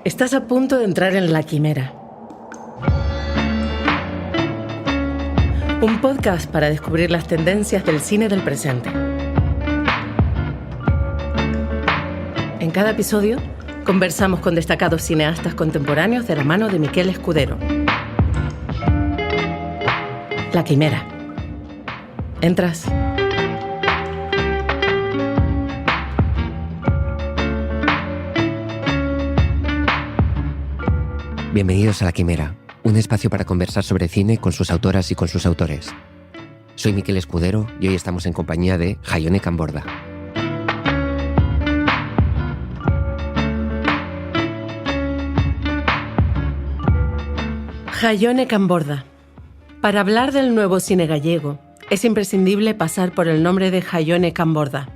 Estás a punto de entrar en La Quimera. Un podcast para descubrir las tendencias del cine del presente. En cada episodio conversamos con destacados cineastas contemporáneos de la mano de Miquel Escudero. La Quimera. ¿Entras? Bienvenidos a La Quimera, un espacio para conversar sobre cine con sus autoras y con sus autores. Soy Miquel Escudero y hoy estamos en compañía de Jaione Camborda. Jaione Camborda. Para hablar del nuevo cine gallego, es imprescindible pasar por el nombre de Jaione Camborda,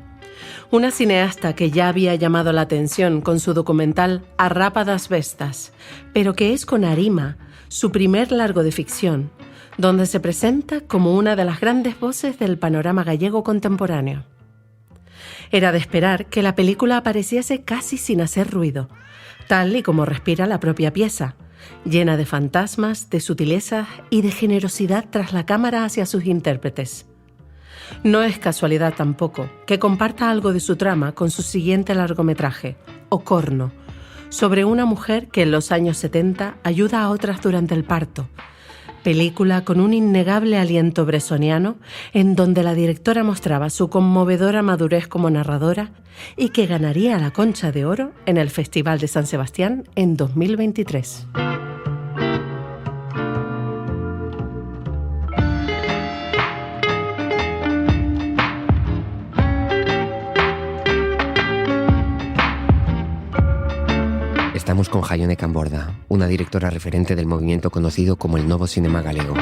una cineasta que ya había llamado la atención con su documental A Rapa das Bestas, pero que es con Arima, su primer largo de ficción, donde se presenta como una de las grandes voces del panorama gallego contemporáneo. Era de esperar que la película apareciese casi sin hacer ruido, tal y como respira la propia pieza, llena de fantasmas, de sutilezas y de generosidad tras la cámara hacia sus intérpretes. No es casualidad tampoco que comparta algo de su trama con su siguiente largometraje, Ocorno, sobre una mujer que en los años 70 ayuda a otras durante el parto, película con un innegable aliento bressoniano en donde la directora mostraba su conmovedora madurez como narradora y que ganaría la Concha de Oro en el Festival de San Sebastián en 2023. Estamos con Jaione Camborda, una directora referente del movimiento conocido como el Novo Cinema Galego.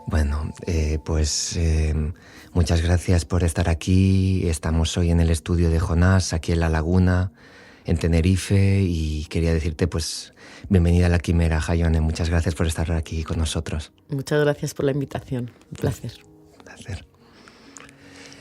Bueno, muchas gracias por estar aquí. Estamos hoy en el estudio de Jonás, aquí en La Laguna, en Tenerife, y quería decirte, bienvenida a La Quimera, Jaione. Muchas gracias por estar aquí con nosotros. Muchas gracias por la invitación. Un placer. Un placer.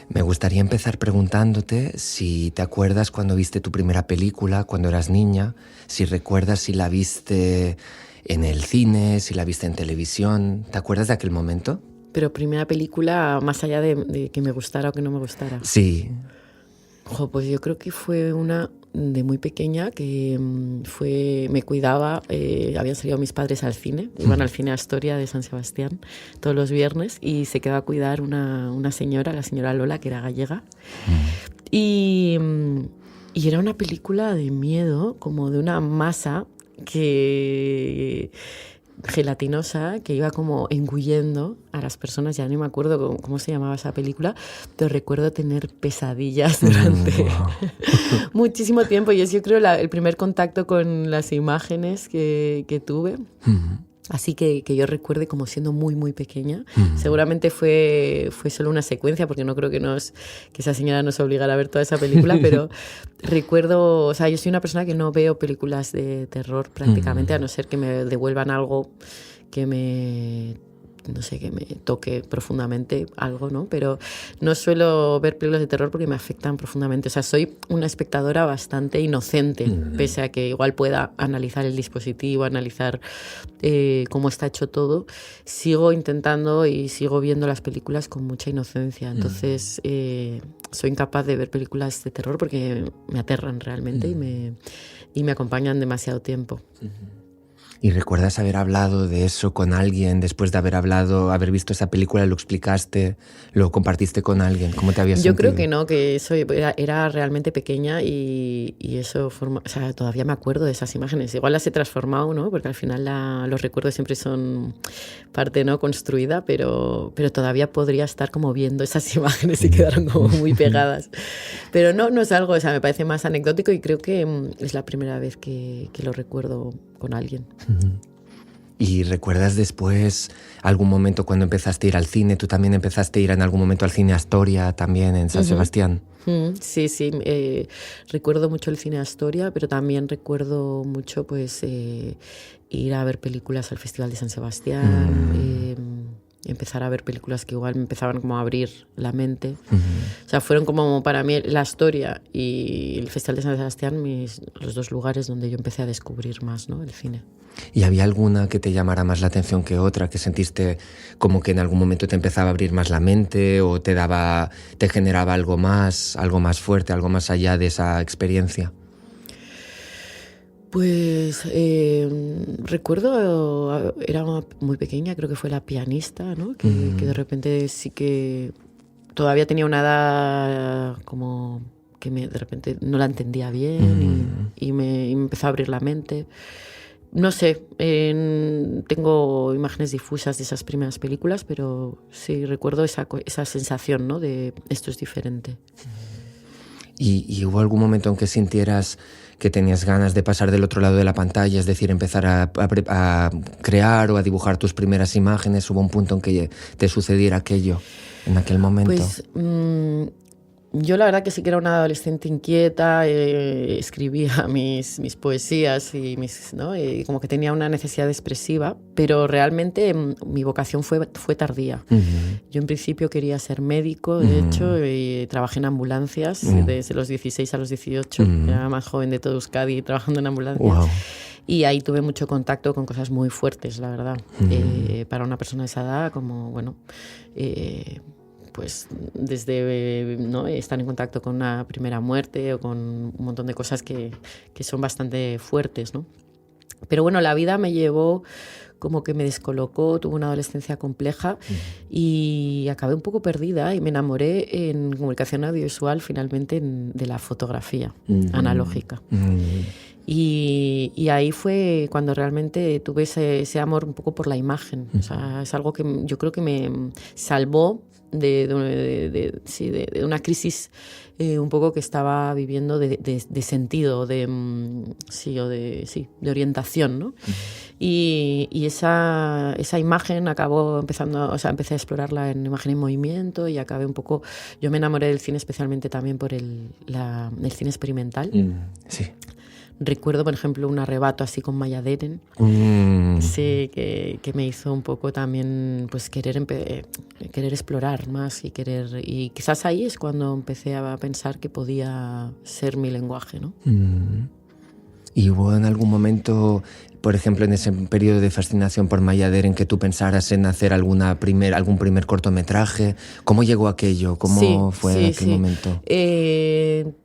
Me gustaría empezar preguntándote si te acuerdas cuando viste tu primera película, cuando eras niña, si recuerdas si la viste en el cine, si la viste en televisión. ¿Te acuerdas de aquel momento? Pero primera película, más allá de que me gustara o que no me gustara. Sí. Pues yo creo que fue una de muy pequeña que me cuidaba. Habían salido mis padres al cine, iban al cine Astoria de San Sebastián todos los viernes y se quedó a cuidar una señora, la señora Lola, que era gallega. Y era una película de miedo, como de una masa gelatinosa que iba como engullendo a las personas. Ya no me acuerdo cómo se llamaba esa película, pero recuerdo tener pesadillas durante muchísimo tiempo, y es, yo creo, el primer contacto con las imágenes que tuve. Así que yo recuerde como siendo muy, muy pequeña. Seguramente fue solo una secuencia, porque no creo que esa señora nos obligara a ver toda esa película, pero recuerdo, yo soy una persona que no veo películas de terror prácticamente, a no ser que me devuelvan algo que me toque profundamente algo, ¿no? Pero no suelo ver películas de terror porque me afectan profundamente. Soy una espectadora bastante inocente, pese a que igual pueda analizar el dispositivo, analizar cómo está hecho todo. Sigo intentando y sigo viendo las películas con mucha inocencia. Entonces, soy incapaz de ver películas de terror porque me aterran realmente y me acompañan demasiado tiempo. ¿Y recuerdas haber hablado de eso con alguien después de haber visto esa película? ¿Lo explicaste? ¿Lo compartiste con alguien? ¿Cómo te habías sentido? Yo creo que no, que eso era realmente pequeña y eso todavía me acuerdo de esas imágenes. Igual las he transformado, ¿no? Porque al final los recuerdos siempre son parte no construida, pero todavía podría estar como viendo esas imágenes y quedaron como muy pegadas. Pero no es algo, me parece más anecdótico y creo que es la primera vez que lo recuerdo con alguien. ¿Y recuerdas después algún momento cuando empezaste a ir al cine? ¿Tú también empezaste a ir en algún momento al cine Astoria, también en San Sebastián? Sí, recuerdo mucho el cine Astoria, pero también recuerdo mucho ir a ver películas al Festival de San Sebastián. empezar a ver películas que igual me empezaban como a abrir la mente. O sea, fueron como para mí la Astoria y el Festival de San Sebastián los dos lugares donde yo empecé a descubrir más, ¿no?, el cine. ¿Y había alguna que te llamara más la atención que otra, que sentiste como que en algún momento te empezaba a abrir más la mente o te generaba algo más fuerte, algo más allá de esa experiencia? Pues recuerdo, era muy pequeña, creo que fue La pianista, ¿no? Que de repente sí que todavía tenía una edad como que de repente no la entendía bien y me empezó a abrir la mente. No sé, tengo imágenes difusas de esas primeras películas, pero sí recuerdo esa sensación, ¿no?, de esto es diferente. ¿Y hubo algún momento en que sintieras que tenías ganas de pasar del otro lado de la pantalla, es decir, empezar a crear o a dibujar tus primeras imágenes? ¿Hubo un punto en que te sucediera aquello en aquel momento? Pues yo la verdad que sí que era una adolescente inquieta, escribía mis poesías y ¿no? Y como que tenía una necesidad expresiva, pero realmente mi vocación fue tardía. Yo en principio quería ser médico, de hecho, y trabajé en ambulancias desde los 16 a los 18, era la más joven de todo Euskadi trabajando en ambulancias. Wow. Y ahí tuve mucho contacto con cosas muy fuertes, la verdad. Para una persona de esa edad, como, bueno, pues desde, ¿no?, estar en contacto con una primera muerte o con un montón de cosas que son bastante fuertes, ¿no? Pero bueno, la vida me llevó, como que me descolocó, tuve una adolescencia compleja y acabé un poco perdida y me enamoré en comunicación audiovisual finalmente de la fotografía analógica. Y ahí fue cuando realmente tuve ese amor un poco por la imagen. O sea, es algo que yo creo que me salvó de una crisis un poco que estaba viviendo de sentido, de orientación, ¿no? Y esa imagen acabó empezando, o sea, empecé a explorarla en imagen en movimiento y acabé un poco, yo me enamoré del cine especialmente también por el cine experimental. Sí. Recuerdo, por ejemplo, un arrebato así con Maya Deren, sí, que me hizo un poco también pues querer explorar más y quizás ahí es cuando empecé a pensar que podía ser mi lenguaje, ¿no? ¿Y hubo en algún momento, por ejemplo, en ese periodo de fascinación por Maya Deren, que tú pensaras en hacer algún primer cortometraje? ¿Cómo llegó aquello? ¿Cómo fue aquel momento?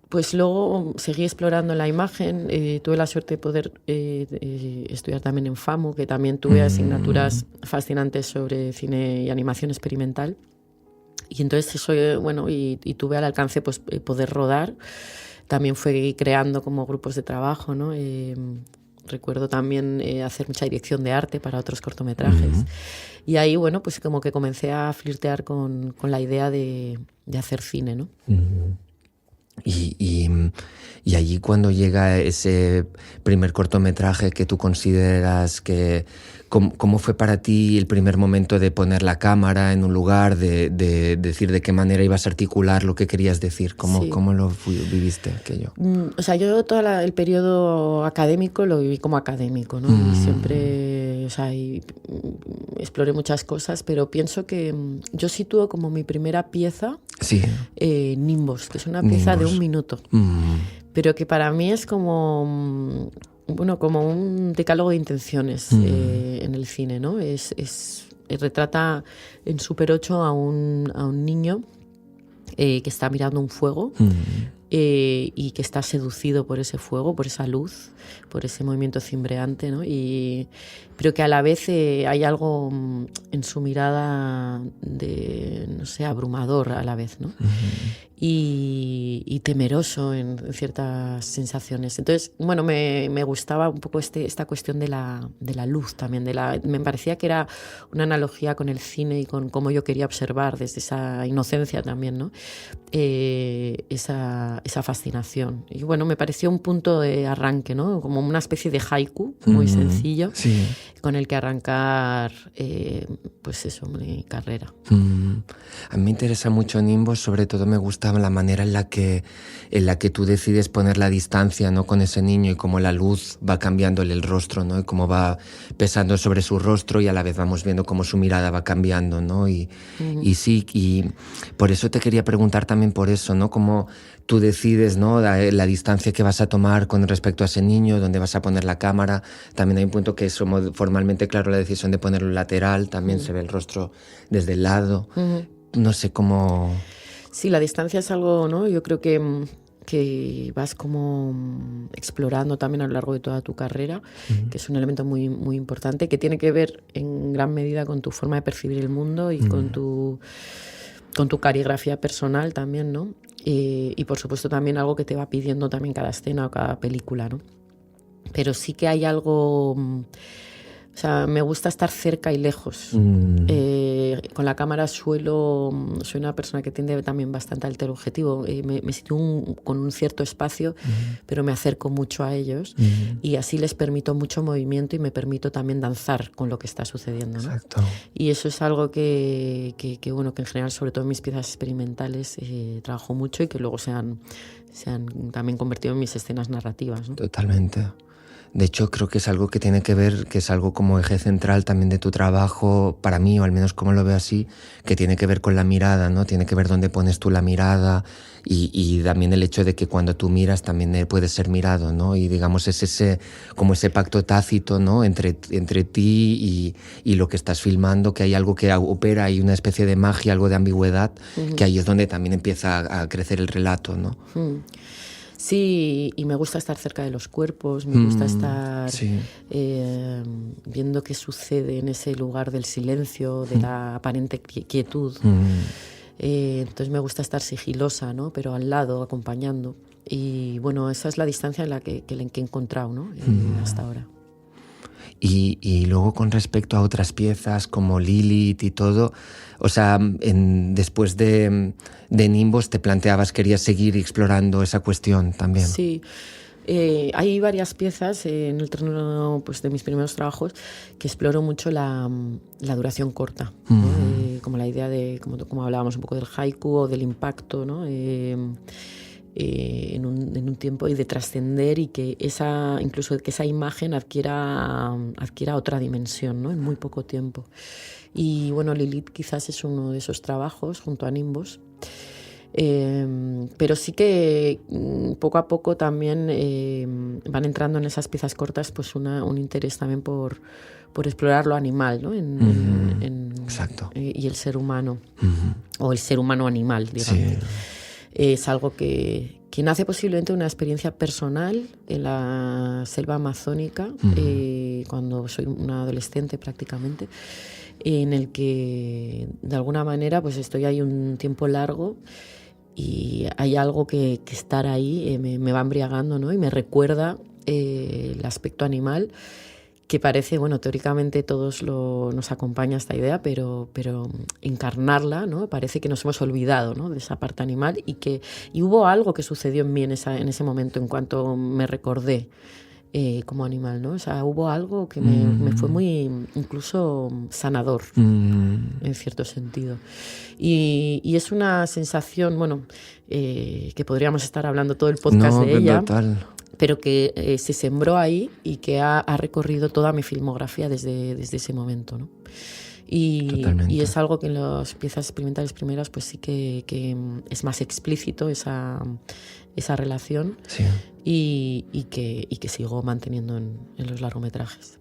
Pues luego seguí explorando la imagen, tuve la suerte de poder estudiar también en FAMU, que también tuve asignaturas fascinantes sobre cine y animación experimental. Y entonces eso, bueno, y tuve al alcance pues poder rodar. También fui creando como grupos de trabajo, ¿no? Recuerdo también hacer mucha dirección de arte para otros cortometrajes. Y ahí, bueno, pues como que comencé a flirtear con la idea de hacer cine, ¿no? Y allí cuando llega ese primer cortometraje que tú consideras que... ¿Cómo fue para ti el primer momento de poner la cámara en un lugar, de decir de qué manera ibas a articular lo que querías decir? ¿Cómo lo viviste aquello? O sea, yo todo el periodo académico lo viví como académico, ¿no? Y siempre, o sea, exploré muchas cosas, pero pienso que yo sitúo como mi primera pieza Nimbos, que es una pieza de 1 minuto, pero que para mí es como... Bueno, como un decálogo de intenciones en el cine, ¿no? Retrata en Super 8 a un niño que está mirando un fuego y que está seducido por ese fuego, por esa luz, por ese movimiento cimbreante, ¿no? Pero que a la vez hay algo en su mirada no sé, abrumador a la vez, ¿no? Y temeroso en ciertas sensaciones. Entonces, bueno, me gustaba un poco esta cuestión de la luz también. Me parecía que era una analogía con el cine y con cómo yo quería observar desde esa inocencia también, ¿no? Esa esa fascinación. Y bueno, me pareció un punto de arranque, ¿no? Como una especie de haiku muy sencillo, sí. con el que arrancar, pues eso, mi carrera. A mí me interesa mucho Nimbos, sobre todo me gusta la manera en la que tú decides poner la distancia, ¿no? Con ese niño y cómo la luz va cambiándole el rostro, ¿no? Y cómo va pesando sobre su rostro y a la vez vamos viendo cómo su mirada va cambiando, ¿no? Y sí, y por eso te quería preguntar también por eso, ¿no? Cómo tú decides, ¿no? La distancia que vas a tomar con respecto a ese niño, dónde vas a poner la cámara. También hay un punto que es formalmente claro, la decisión de ponerlo lateral, también se ve el rostro desde el lado. No sé cómo... Sí, la distancia es algo, ¿no? Yo creo que vas como explorando también a lo largo de toda tu carrera, que es un elemento muy, muy importante, que tiene que ver en gran medida con tu forma de percibir el mundo y con tu caligrafía personal también, ¿no? Y por supuesto también algo que te va pidiendo también cada escena o cada película, ¿no? Pero sí que hay algo... O sea, me gusta estar cerca y lejos. Con la cámara soy una persona que tiende también bastante al teleobjetivo. Me sitúo con un cierto espacio, pero me acerco mucho a ellos y así les permito mucho movimiento y me permito también danzar con lo que está sucediendo, ¿no? Exacto. Y eso es algo que bueno, que en general, sobre todo en mis piezas experimentales, trabajo mucho y que luego se han también convertido en mis escenas narrativas, ¿no? Totalmente. De hecho, creo que es algo que tiene que ver, que es algo como eje central también de tu trabajo, para mí, o al menos como lo veo así, que tiene que ver con la mirada, ¿no? Tiene que ver dónde pones tú la mirada y también el hecho de que cuando tú miras también puedes ser mirado, ¿no? Y digamos es ese pacto tácito, ¿no? Entre ti y lo que estás filmando, que hay algo que opera, hay una especie de magia, algo de ambigüedad, que ahí es donde también empieza a crecer el relato, ¿no? Sí, y me gusta estar cerca de los cuerpos, me gusta estar viendo qué sucede en ese lugar del silencio, de la aparente quietud. Entonces me gusta estar sigilosa, ¿no? Pero al lado, acompañando. Y bueno, esa es la distancia en la que he encontrado, ¿no? Hasta ahora. Y luego con respecto a otras piezas como Lilith y todo, o sea, después de Nimbos te planteabas, querías seguir explorando esa cuestión también. Sí, hay varias piezas en el terreno, pues, de mis primeros trabajos que exploro mucho la duración corta, ¿no? Como la idea de, como hablábamos un poco del haiku o del impacto, ¿no? En un tiempo y de trascender y que incluso que esa imagen adquiera otra dimensión, ¿no? En muy poco tiempo. Y bueno, Lilith quizás es uno de esos trabajos junto a Nimbos. Pero sí que poco a poco también van entrando en esas piezas cortas pues un interés también por explorar lo animal, ¿no? Exacto. Y el ser humano, o el ser humano animal, digamos. Sí. Es algo que nace posiblemente de una experiencia personal en la selva amazónica, cuando soy una adolescente prácticamente, en el que de alguna manera pues estoy ahí un tiempo largo y hay algo que estar ahí me va embriagando, ¿no? Y me recuerda el aspecto animal, que parece, bueno, teóricamente todos nos acompaña esta idea, pero encarnarla, ¿no? Parece que nos hemos olvidado, ¿no? De esa parte animal y hubo algo que sucedió en mí en ese momento en cuanto me recordé como animal, ¿no? O sea, hubo algo que me fue muy incluso sanador en cierto sentido. Y es una sensación, bueno, que podríamos estar hablando todo el podcast de ella. Total. Pero que se sembró ahí y que ha recorrido toda mi filmografía desde ese momento, ¿no? Y es algo que en las piezas experimentales primeras pues sí que es más explícito esa relación, sí. y que sigo manteniendo en los largometrajes.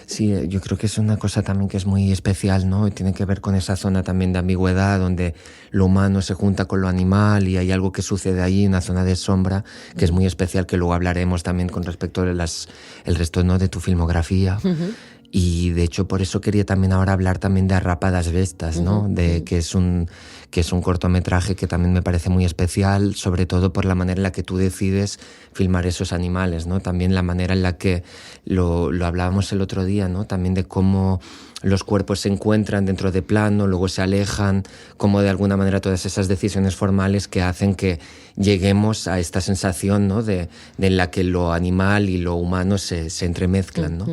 Sí, yo creo que es una cosa también que es muy especial, ¿no? Y tiene que ver con esa zona también de ambigüedad donde lo humano se junta con lo animal y hay algo que sucede ahí, una zona de sombra que es muy especial, que luego hablaremos también con respecto a el resto, ¿no? De tu filmografía. Y de hecho por eso quería también ahora hablar también de Arrápadas Vestas, ¿no? Que es un cortometraje que también me parece muy especial, sobre todo por la manera en la que tú decides filmar esos animales, ¿no? También la manera en la que lo hablábamos el otro día, ¿no? También de cómo los cuerpos se encuentran dentro de plano, luego se alejan, como de alguna manera todas esas decisiones formales que hacen que lleguemos a esta sensación, ¿no? de la que lo animal y lo humano se entremezclan, ¿no?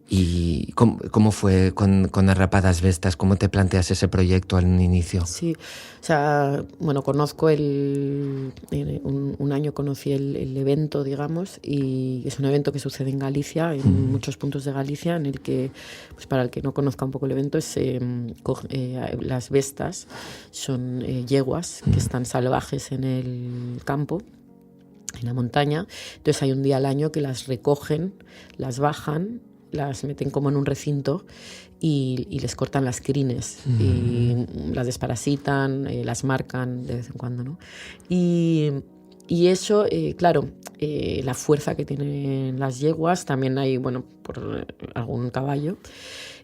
¿Y cómo fue con Arrapadas Vestas? ¿Cómo te planteas ese proyecto al inicio? Sí, o sea, bueno, conozco un año conocí el evento, digamos, y es un evento que sucede en Galicia, en muchos puntos de Galicia, en el que, pues para el que no conozca un poco el evento, las vestas son yeguas que están salvajes en el campo, en la montaña. Entonces hay un día al año que las recogen, las bajan, las meten como en un recinto y les cortan las crines y las desparasitan, las marcan de vez en cuando, ¿no? Y eso, claro, la fuerza que tienen las yeguas, también hay, bueno, por algún caballo,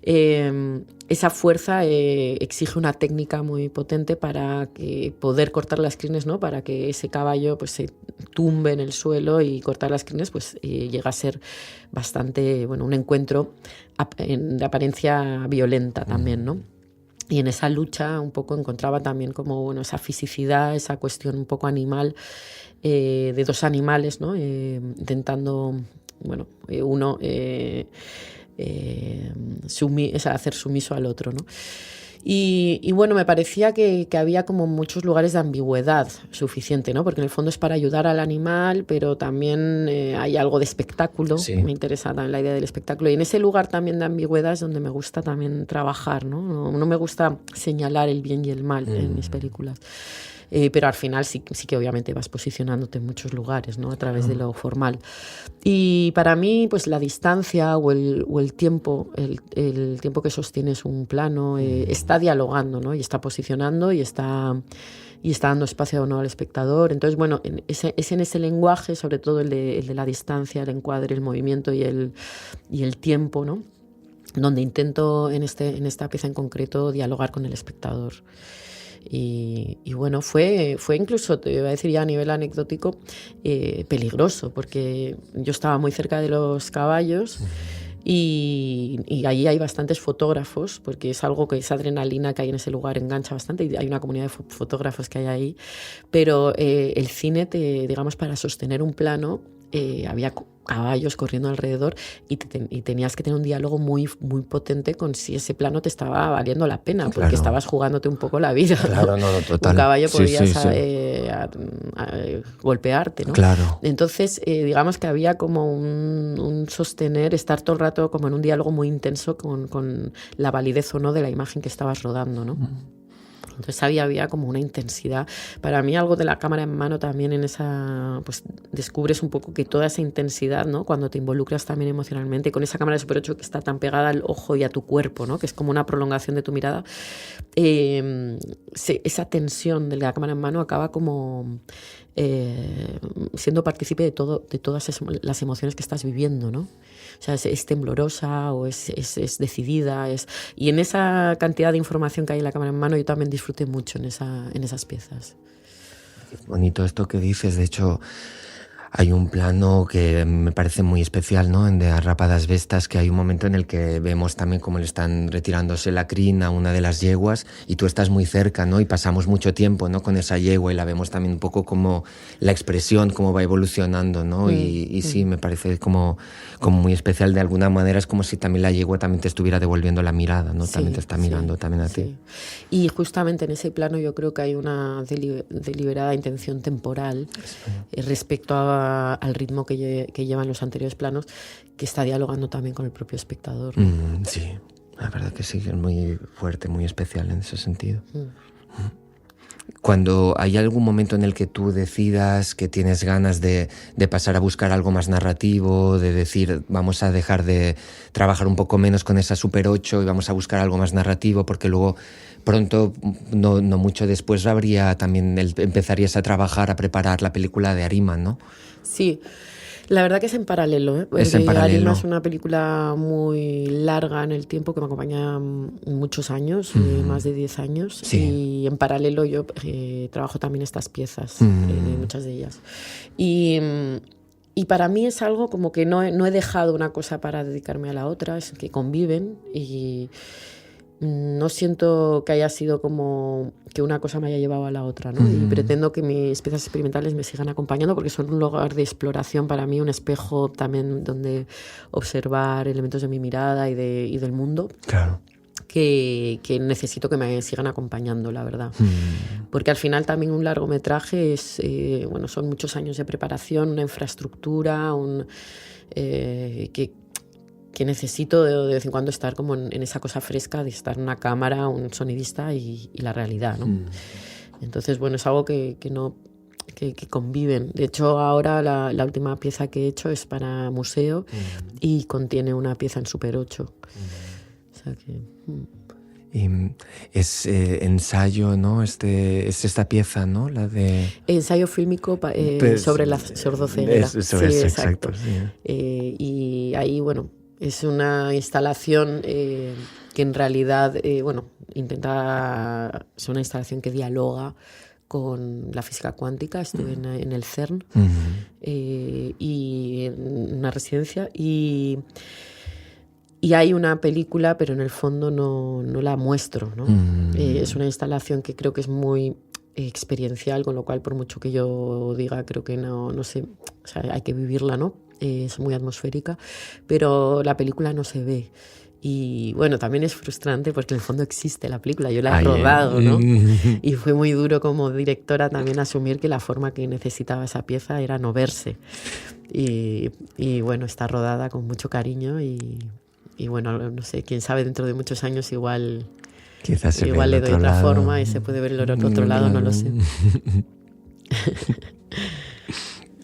esa fuerza exige una técnica muy potente para poder cortar las crines, ¿no? Para que ese caballo pues se tumbe en el suelo, y cortar las crines pues llega a ser bastante, bueno, un encuentro de apariencia violenta también, ¿no? Y en esa lucha un poco encontraba también como, bueno, esa fisicidad, esa cuestión un poco animal, de dos animales, ¿no? Intentando, bueno, uno hacer sumiso al otro, ¿no? Y bueno, me parecía que había como muchos lugares de ambigüedad suficiente, ¿no? Porque en el fondo es para ayudar al animal, pero también hay algo de espectáculo. Sí. Me interesa también la idea del espectáculo. Y en ese lugar también de ambigüedad es donde me gusta también trabajar, ¿no? No me gusta señalar el bien y el mal en mis películas. Pero al final sí que obviamente vas posicionándote en muchos lugares, ¿no? A través de lo formal. Y para mí, pues la distancia o el tiempo, el tiempo que sostienes un plano, está dialogando, ¿no? Y está posicionando y está dando espacio o no al espectador. Entonces, bueno, es en ese lenguaje, sobre todo el de la distancia, el encuadre, el movimiento y el tiempo, ¿no? Donde intento en esta pieza en concreto dialogar con el espectador. Y bueno, fue incluso, te voy a decir ya a nivel anecdótico, peligroso, porque yo estaba muy cerca de los caballos y allí hay bastantes fotógrafos, porque es algo que esa adrenalina que hay en ese lugar engancha bastante, y hay una comunidad de fotógrafos que hay ahí, pero el cine, digamos, para sostener un plano, había caballos corriendo alrededor y tenías que tener un diálogo muy, muy potente con si ese plano te estaba valiendo la pena, porque claro, estabas jugándote un poco la vida, ¿no? Claro, no, total. Un caballo podía golpearte, ¿no? Claro. Entonces, digamos que había como un sostener, estar todo el rato como en un diálogo muy intenso con la validez o no de la imagen que estabas rodando, ¿no? Entonces había como una intensidad. Para mí algo de la cámara en mano también en esa, pues descubres un poco que toda esa intensidad, ¿no? Cuando te involucras también emocionalmente con esa cámara de Super 8 que está tan pegada al ojo y a tu cuerpo, ¿no? Que es como una prolongación de tu mirada. Esa tensión de la cámara en mano acaba como siendo partícipe de todas las emociones que estás viviendo, ¿no? O sea, es temblorosa o es decidida. Y en esa cantidad de información que hay en la cámara en mano yo también disfruté mucho en esas piezas. Es bonito esto que dices. De hecho, hay un plano que me parece muy especial, ¿no? En de Arrapadas Vestas, que hay un momento en el que vemos también cómo le están retirándose la crin a una de las yeguas y tú estás muy cerca, ¿no? Y pasamos mucho tiempo, ¿no? Con esa yegua y la vemos también un poco como la expresión, cómo va evolucionando, ¿no? Y sí, me parece como muy especial de alguna manera. Es como si también la yegua también te estuviera devolviendo la mirada, ¿no? Sí, también te está mirando también a ti. Y justamente en ese plano yo creo que hay una deliberada intención temporal respecto al ritmo que llevan los anteriores planos, que está dialogando también con el propio espectador. Sí, la verdad que sí, es muy fuerte, muy especial en ese sentido. Cuando hay algún momento en el que tú decidas que tienes ganas de pasar a buscar algo más narrativo, de decir vamos a dejar de trabajar un poco menos con esa Super 8 y vamos a buscar algo más narrativo, porque luego pronto, no mucho después, empezarías a trabajar, a preparar la película de Ahriman, ¿no? Sí, la verdad que es en paralelo, ¿eh? Es en paralelo. Ahriman es una película muy larga en el tiempo, que me acompaña muchos años, más de 10 años. Sí. Y en paralelo yo trabajo también estas piezas, muchas de ellas. Y para mí es algo como que no he dejado una cosa para dedicarme a la otra, es que conviven y no siento que haya sido como que una cosa me haya llevado a la otra, ¿no? Y pretendo que mis piezas experimentales me sigan acompañando porque son un lugar de exploración para mí, un espejo también donde observar elementos de mi mirada y del mundo. Claro. Que necesito que me sigan acompañando, la verdad. Porque al final también un largometraje es, bueno, son muchos años de preparación, una infraestructura, que necesito de vez en cuando estar como en esa cosa fresca de estar en una cámara, un sonidista y la realidad, ¿no? Entonces, bueno, es algo que conviven. De hecho, ahora la última pieza que he hecho es para museo y contiene una pieza en Super 8. O sea que... Y es ensayo, ¿no? Es esta pieza, ¿no? La de... Ensayo fílmico sobre la sordoceguera. Sí, exacto. Sí. Y ahí, bueno, es una instalación que en realidad, bueno, es una instalación que dialoga con la física cuántica. Estuve en el CERN y en una residencia y hay una película, pero en el fondo no la muestro, ¿no? Es una instalación que creo que es muy experiencial, con lo cual por mucho que yo diga, creo que no sé, o sea, hay que vivirla, ¿no? Es muy atmosférica, pero la película no se ve. Y bueno, también es frustrante porque en el fondo existe la película, yo la he rodado, ¿no? Y fue muy duro como directora también asumir que la forma que necesitaba esa pieza era no verse. Y bueno, está rodada con mucho cariño y bueno, no sé, quién sabe, dentro de muchos años igual le doy otra forma y se puede ver el otro lado, no lo sé.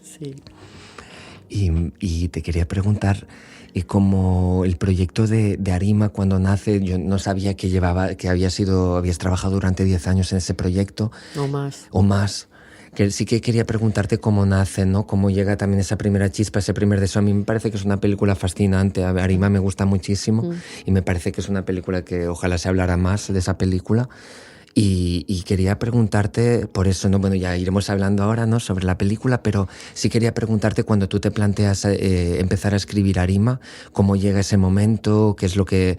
Sí. Y te quería preguntar, como el proyecto de Arima cuando nace, yo no sabía que habías trabajado durante 10 años en ese proyecto. O más. Que sí que quería preguntarte cómo nace, ¿no? Cómo llega también esa primera chispa, ese primer deseo. A mí me parece que es una película fascinante. Arima me gusta muchísimo y me parece que es una película que ojalá se hablara más de esa película. Y quería preguntarte, por eso, ¿no? Bueno, ya iremos hablando ahora, ¿no? Sobre la película, pero sí quería preguntarte cuando tú te planteas empezar a escribir Arima, cómo llega ese momento, qué es lo que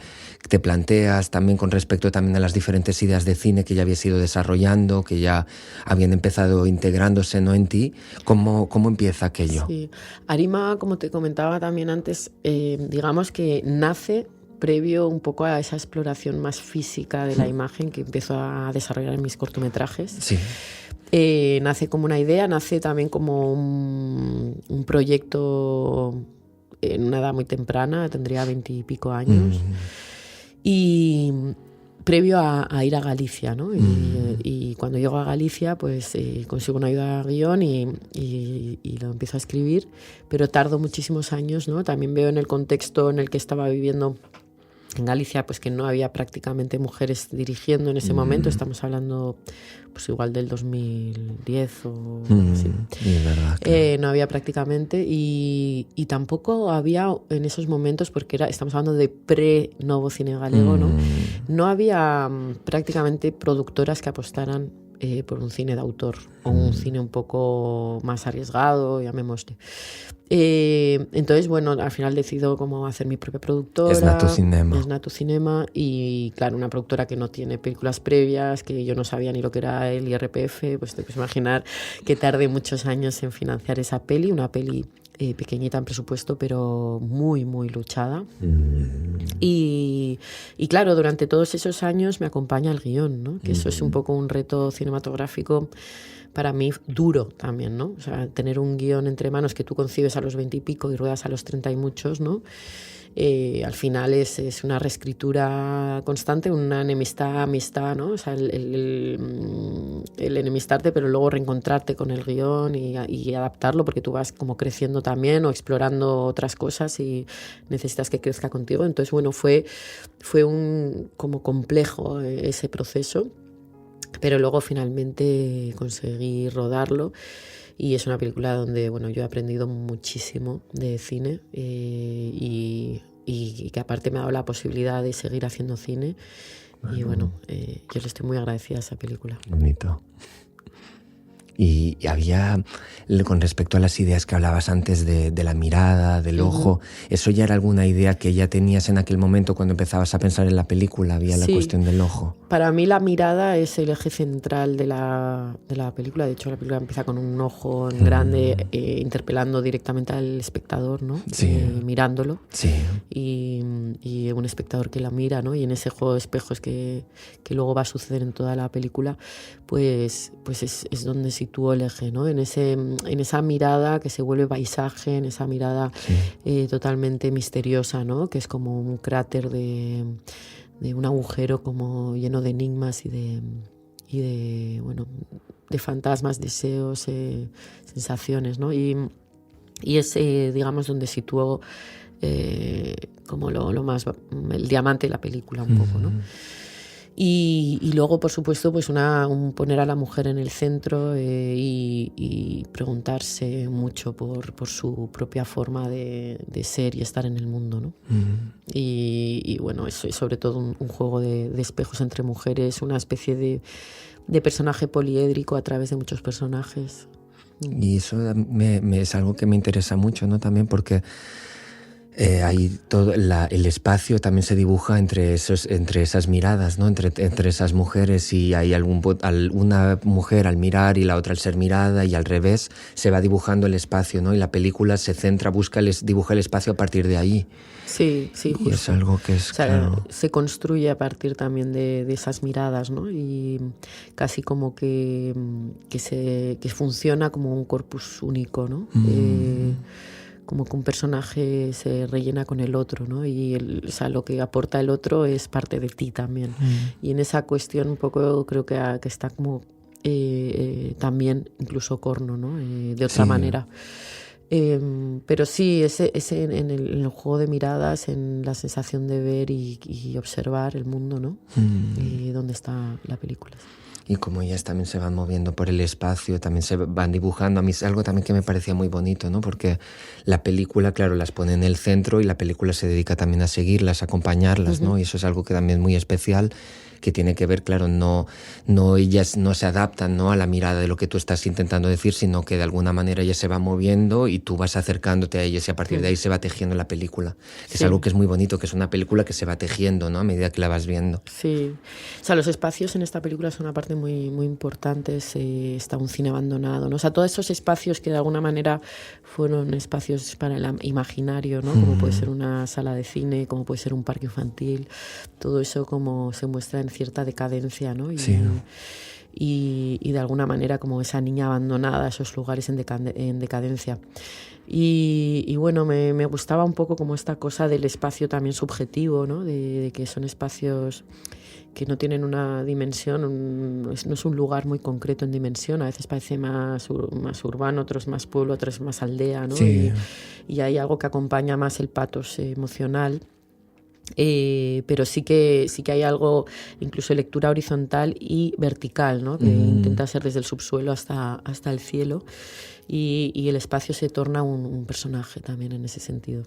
te planteas, también con respecto también a las diferentes ideas de cine que ya habías ido desarrollando, que ya habían empezado integrándose, ¿no? En ti. ¿Cómo empieza aquello? Sí, Arima, como te comentaba también antes, digamos que nace previo un poco a esa exploración más física de la imagen que empiezo a desarrollar en mis cortometrajes. Sí. Nace como una idea, nace también como un proyecto en una edad muy temprana, tendría 20 y pico años. Y previo a ir a Galicia, ¿no? Y cuando llego a Galicia, pues consigo una ayuda a guión y lo empiezo a escribir, pero tardo muchísimos años, ¿no? También veo en el contexto en el que estaba viviendo en Galicia, pues que no había prácticamente mujeres dirigiendo en ese momento. Estamos hablando, pues igual del 2010 o así. Verdad, claro. No había prácticamente y tampoco había en esos momentos, porque estamos hablando de pre-Novo Cine Galego, ¿no? No había prácticamente productoras que apostaran por un cine de autor o un cine un poco más arriesgado, llamémosle. Entonces, bueno, al final decido cómo hacer mi propia productora. Es Natu Cinema. Es Natu Cinema y, claro, una productora que no tiene películas previas, que yo no sabía ni lo que era el IRPF, pues te puedes imaginar que tardé muchos años en financiar esa peli, una peli pequeñita en presupuesto, pero muy, muy luchada. Y claro, durante todos esos años me acompaña el guión, ¿no? Que eso es un poco un reto cinematográfico para mí duro también, ¿no? O sea, tener un guión entre manos que tú concibes a los 20 y pico y ruedas a los 30 y muchos, ¿no? Al final es una reescritura constante, una amistad, ¿no? O sea, el enemistarte, pero luego reencontrarte con el guión y adaptarlo, porque tú vas como creciendo también o explorando otras cosas y necesitas que crezca contigo. Entonces, bueno, fue un como complejo ese proceso, pero luego finalmente conseguí rodarlo. Y es una película donde, bueno, yo he aprendido muchísimo de cine y que aparte me ha dado la posibilidad de seguir haciendo cine. Bueno. Y bueno, yo le estoy muy agradecida a esa película. Bonito. Y había, con respecto a las ideas que hablabas antes de la mirada, del ojo, ¿eso ya era alguna idea que ya tenías en aquel momento cuando empezabas a pensar en la película? Había la cuestión del ojo. Para mí la mirada es el eje central de la película. De hecho, la película empieza con un ojo en grande interpelando directamente al espectador, ¿no? Sí. Mirándolo. Sí. Y un espectador que la mira, ¿no? Y en ese juego de espejos que luego va a suceder en toda la película, pues es donde sitúo el eje, ¿no? En esa mirada que se vuelve paisaje, en esa mirada totalmente misteriosa, ¿no? Que es como un cráter de un agujero como lleno de enigmas y de fantasmas, deseos, sensaciones, ¿no? Y es, digamos, donde sitúo como lo más, el diamante de la película un poco, ¿no? Y luego, por supuesto, pues poner a la mujer en el centro y preguntarse mucho por su propia forma de ser y estar en el mundo, ¿no? Y bueno, eso es sobre todo un juego de espejos entre mujeres, una especie de personaje poliédrico a través de muchos personajes. Y eso es algo que me interesa mucho, ¿no? También porque ahí todo el espacio también se dibuja entre esas miradas, ¿no? Entre esas mujeres, y hay una mujer al mirar y la otra al ser mirada, y al revés se va dibujando el espacio, ¿no? Y la película se centra, dibuja el espacio a partir de ahí. Sí, justo. Y es algo que es, claro, se construye a partir también de esas miradas, ¿no? Y casi como que funciona como un corpus único, ¿no? Como que un personaje se rellena con el otro, ¿no? Y lo que aporta el otro es parte de ti también. Y en esa cuestión un poco creo que está como también incluso Corno, ¿no? De otra manera. Pero sí, ese en el juego de miradas, en la sensación de ver y observar el mundo, ¿no? Y dónde está la película. Y como ellas también se van moviendo por el espacio, también se van dibujando. A mí es algo también que me parecía muy bonito, ¿no? Porque la película, claro, las pone en el centro y la película se dedica también a seguirlas, a acompañarlas, ¿no? Y eso es algo que también es muy especial, que tiene que ver, claro, no ellas no se adaptan, ¿no?, a la mirada de lo que tú estás intentando decir, sino que de alguna manera ellas se van moviendo y tú vas acercándote a ellas, y a partir de ahí se va tejiendo la película. Es algo que es muy bonito, que es una película que se va tejiendo, ¿no?, a medida que la vas viendo. Sí, o sea, los espacios en esta película son una parte muy, muy importante. Está un cine abandonado, ¿no? O sea, todos esos espacios que de alguna manera fueron espacios para el imaginario, ¿no? Como puede ser una sala de cine, como puede ser un parque infantil, todo eso como se muestra en cierta decadencia, ¿no? Y de alguna manera como esa niña abandonada, esos lugares en decadencia. Y bueno, me gustaba un poco como esta cosa del espacio también subjetivo, ¿no? De que son espacios que no tienen una dimensión, no es un lugar muy concreto en dimensión, a veces parece más urbano, otros más pueblo, otros más aldea, ¿no? Sí. Y hay algo que acompaña más el pathos emocional. Pero sí que hay algo, incluso lectura horizontal y vertical, ¿no? Que intenta ser desde el subsuelo hasta el cielo, y el espacio se torna un personaje también en ese sentido.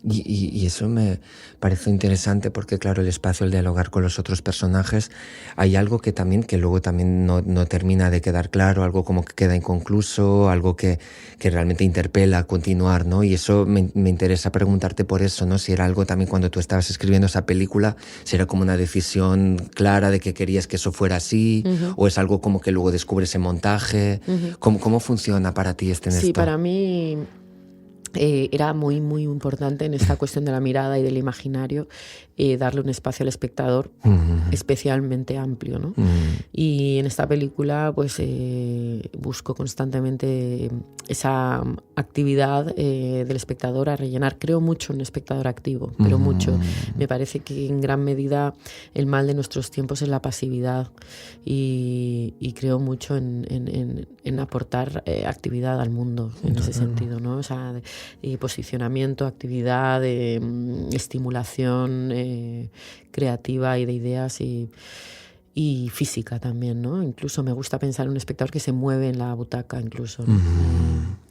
Y eso me parece interesante porque, claro, el espacio, el dialogar con los otros personajes, hay algo que luego también no termina de quedar claro, algo como que queda inconcluso, algo que realmente interpela a continuar, ¿no? Y eso me interesa preguntarte por eso, ¿no? Si era algo también cuando tú estabas escribiendo esa película, si era como una decisión clara de que querías que eso fuera así, o es algo como que luego descubres en montaje. ¿Cómo funciona para ti esto? Sí, para mí era muy, muy importante en esta cuestión de la mirada y del imaginario darle un espacio al espectador especialmente amplio, ¿no? Y en esta película pues busco constantemente esa actividad del espectador a rellenar. Creo mucho en un espectador activo, pero mucho. Me parece que en gran medida el mal de nuestros tiempos es la pasividad, y creo mucho en aportar actividad al mundo en ese sentido, ¿no? O sea, posicionamiento, actividad, estimulación creativa y de ideas y física también, ¿no? Incluso me gusta pensar en un espectador que se mueve en la butaca, incluso, ¿no?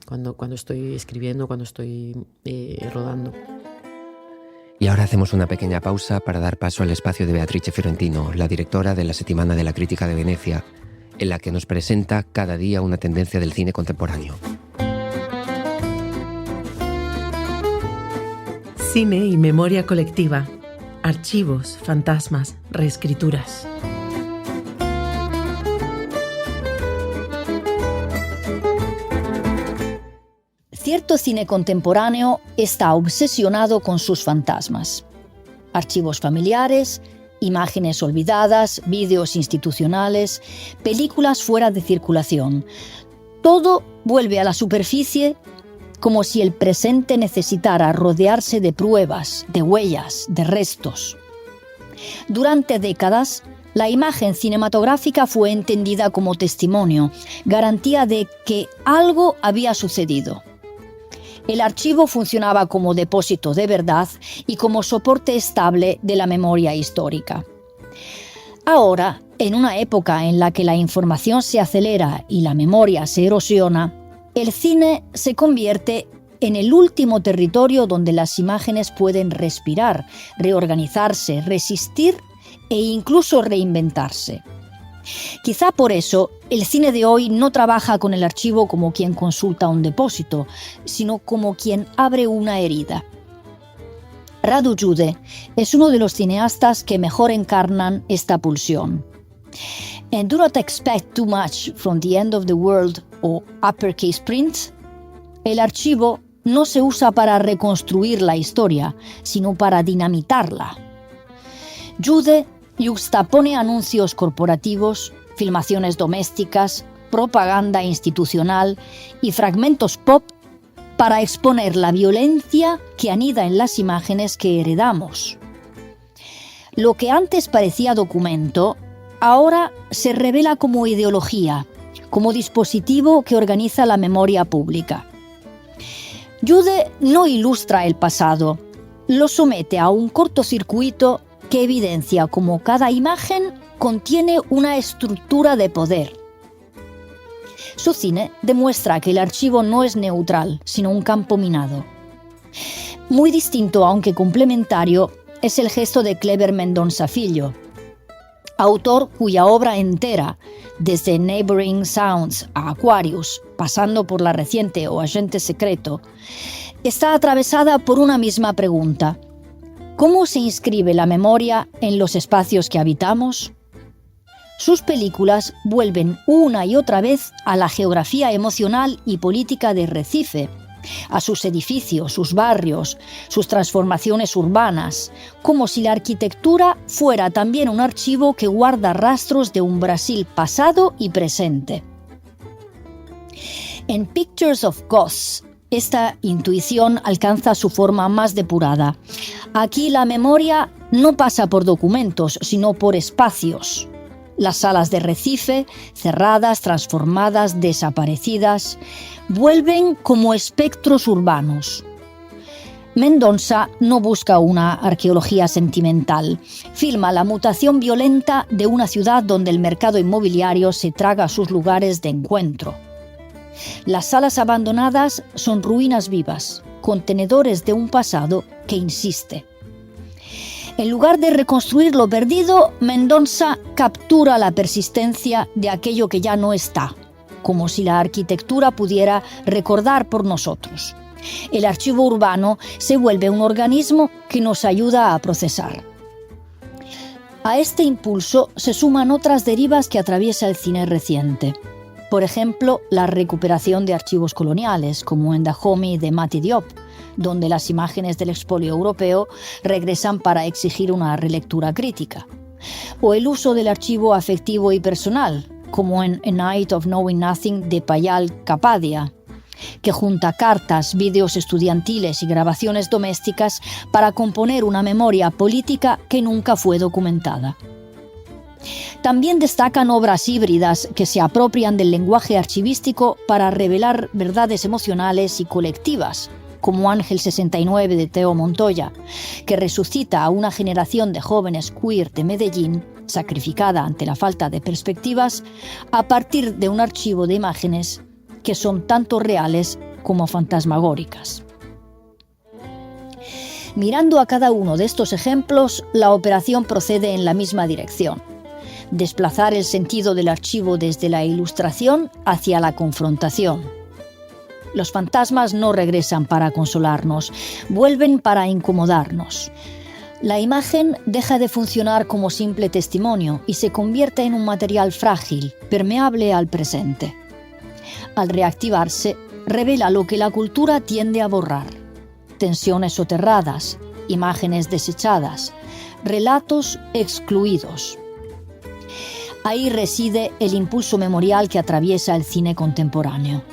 Cuando estoy escribiendo, cuando estoy rodando. Y ahora hacemos una pequeña pausa para dar paso al espacio de Beatrice Fiorentino, la directora de la Settimana de la Crítica de Venecia. en la que nos presenta cada día una tendencia del cine contemporáneo. Cine y memoria colectiva. Archivos, fantasmas, reescrituras. Cierto cine contemporáneo está obsesionado con sus fantasmas. Archivos familiares, imágenes olvidadas, vídeos institucionales, películas fuera de circulación. Todo vuelve a la superficie como si el presente necesitara rodearse de pruebas, de huellas, de restos. Durante décadas, la imagen cinematográfica fue entendida como testimonio, garantía de que algo había sucedido. El archivo funcionaba como depósito de verdad y como soporte estable de la memoria histórica. Ahora, en una época en la que la información se acelera y la memoria se erosiona, el cine se convierte en el último territorio donde las imágenes pueden respirar, reorganizarse, resistir e incluso reinventarse. Quizá por eso el cine de hoy no trabaja con el archivo como quien consulta un depósito, sino como quien abre una herida. Radu Jude es uno de los cineastas que mejor encarnan esta pulsión. En Do Not Expect Too Much from the End of the World o Uppercase Print, el archivo no se usa para reconstruir la historia, sino para dinamitarla. Jude yuxtapone anuncios corporativos, filmaciones domésticas, propaganda institucional y fragmentos pop para exponer la violencia que anida en las imágenes que heredamos. Lo que antes parecía documento, ahora se revela como ideología, como dispositivo que organiza la memoria pública. Jude no ilustra el pasado, lo somete a un cortocircuito que evidencia cómo cada imagen contiene una estructura de poder. Su cine demuestra que el archivo no es neutral, sino un campo minado. Muy distinto, aunque complementario, es el gesto de Kleber Mendonça Filho, autor cuya obra entera, desde Neighboring Sounds a Aquarius, pasando por la reciente O Agente Secreto, está atravesada por una misma pregunta: ¿cómo se inscribe la memoria en los espacios que habitamos? Sus películas vuelven una y otra vez a la geografía emocional y política de Recife, a sus edificios, sus barrios, sus transformaciones urbanas, como si la arquitectura fuera también un archivo que guarda rastros de un Brasil pasado y presente. En Pictures of Ghosts, esta intuición alcanza su forma más depurada. Aquí la memoria no pasa por documentos, sino por espacios. Las salas de Recife, cerradas, transformadas, desaparecidas, vuelven como espectros urbanos. Mendonça no busca una arqueología sentimental. Filma la mutación violenta de una ciudad donde el mercado inmobiliario se traga sus lugares de encuentro. Las salas abandonadas son ruinas vivas, contenedores de un pasado que insiste. En lugar de reconstruir lo perdido, Mendonça captura la persistencia de aquello que ya no está, como si la arquitectura pudiera recordar por nosotros. El archivo urbano se vuelve un organismo que nos ayuda a procesar. A este impulso se suman otras derivas que atraviesa el cine reciente. Por ejemplo, la recuperación de archivos coloniales, como en Dahomey de Mati Diop, donde las imágenes del expolio europeo regresan para exigir una relectura crítica. O el uso del archivo afectivo y personal, como en A Night of Knowing Nothing de Payal Kapadia, que junta cartas, vídeos estudiantiles y grabaciones domésticas para componer una memoria política que nunca fue documentada. También destacan obras híbridas que se apropian del lenguaje archivístico para revelar verdades emocionales y colectivas, como Ángel 69 de Teo Montoya, que resucita a una generación de jóvenes queer de Medellín, sacrificada ante la falta de perspectivas, a partir de un archivo de imágenes que son tanto reales como fantasmagóricas. Mirando a cada uno de estos ejemplos, la operación procede en la misma dirección. desplazar el sentido del archivo desde la ilustración hacia la confrontación. Los fantasmas no regresan para consolarnos, vuelven para incomodarnos. La imagen deja de funcionar como simple testimonio y se convierte en un material frágil, permeable al presente. Al reactivarse, revela lo que la cultura tiende a borrar: tensiones soterradas, imágenes desechadas, relatos excluidos. Ahí reside el impulso memorial que atraviesa el cine contemporáneo.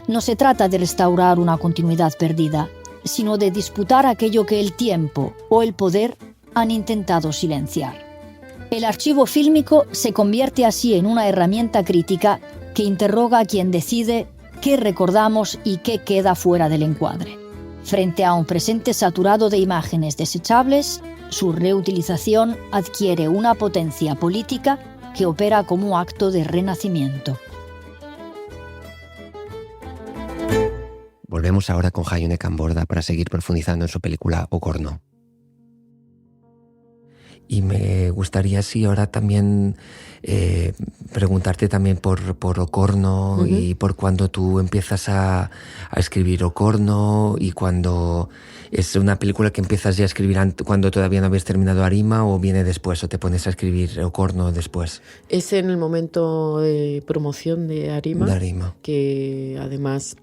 No se trata de restaurar una continuidad perdida, sino de disputar aquello que el tiempo o el poder han intentado silenciar. El archivo fílmico se convierte así en una herramienta crítica que interroga a quien decide qué recordamos y qué queda fuera del encuadre. Frente a un presente saturado de imágenes desechables, su reutilización adquiere una potencia política que opera como acto de renacimiento. Volvemos ahora con Jaione Camborda para seguir profundizando en su película Ocorno. Y me gustaría, sí, ahora también preguntarte también por Ocorno y por cuando tú empiezas a escribir Ocorno y cuando es una película que empiezas ya a escribir cuando todavía no habías terminado Arima, o viene después, o te pones a escribir Ocorno después. Es en el momento de promoción de Arima, que además,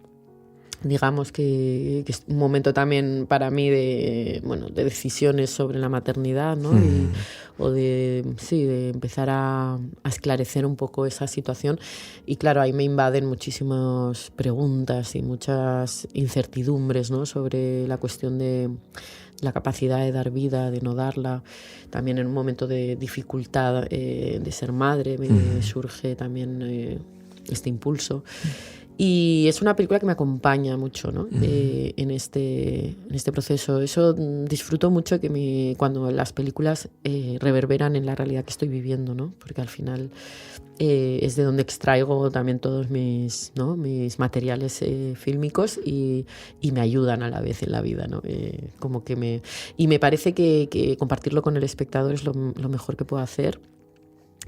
digamos que es un momento también para mí de decisiones sobre la maternidad, ¿no? O de empezar a esclarecer un poco esa situación. Y claro, ahí me invaden muchísimas preguntas y muchas incertidumbres, ¿no? Sobre la cuestión de la capacidad de dar vida, de no darla. También en un momento de dificultad de ser madre me surge también este impulso. Y es una película que me acompaña mucho, ¿no? En este proceso. Eso disfruto mucho cuando las películas reverberan en la realidad que estoy viviendo, ¿no? Porque al final es de donde extraigo también todos mis materiales fílmicos y me ayudan a la vez en la vida, ¿no? Y me parece que compartirlo con el espectador es lo mejor que puedo hacer.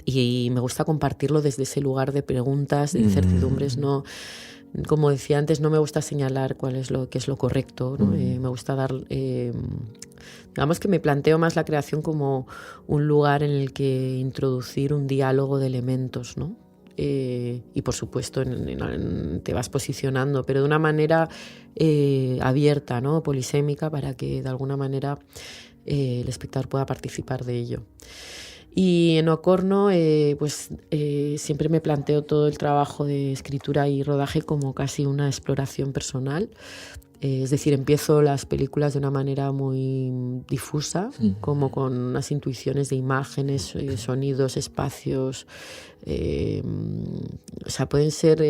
Y me gusta compartirlo desde ese lugar de preguntas, de incertidumbres. No, como decía antes, no me gusta señalar qué es lo correcto, ¿no? Me gusta dar... digamos que me planteo más la creación como un lugar en el que introducir un diálogo de elementos, ¿no? Y por supuesto te vas posicionando, pero de una manera abierta, ¿no? Polisémica, para que de alguna manera el espectador pueda participar de ello. Y en Ocorno siempre me planteo todo el trabajo de escritura y rodaje como casi una exploración personal. Es decir, empiezo las películas de una manera muy difusa, como con unas intuiciones de imágenes, sonidos, espacios. Pueden ser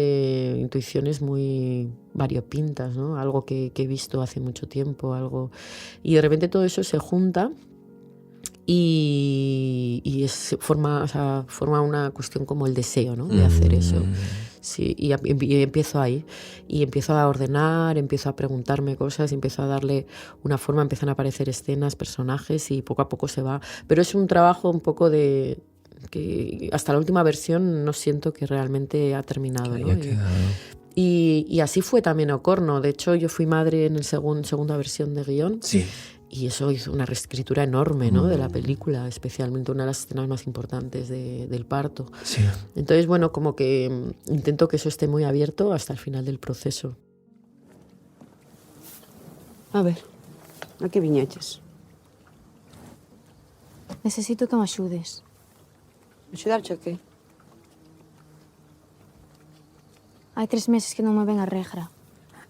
intuiciones muy variopintas, ¿no? Algo que he visto hace mucho tiempo, y de repente todo eso se junta. Y forma una cuestión como el deseo, ¿no? De hacer eso. Sí, y empiezo ahí. Y empiezo a ordenar, empiezo a preguntarme cosas, empiezo a darle una forma, empiezan a aparecer escenas, personajes, y poco a poco se va. Pero es un trabajo un poco que hasta la última versión no siento que realmente ha terminado, ¿no? Y así fue también Ocorno. De hecho, yo fui madre en la segunda versión de guión. Sí. Y eso hizo una reescritura enorme, ¿no? De la película, especialmente una de las escenas más importantes del parto. Sí. Entonces, bueno, como que intento que eso esté muy abierto hasta el final del proceso. A ver, a que viñeches? Necesito que me axudes. Axudarche a que? Hai 3 meses que non me ven a regra.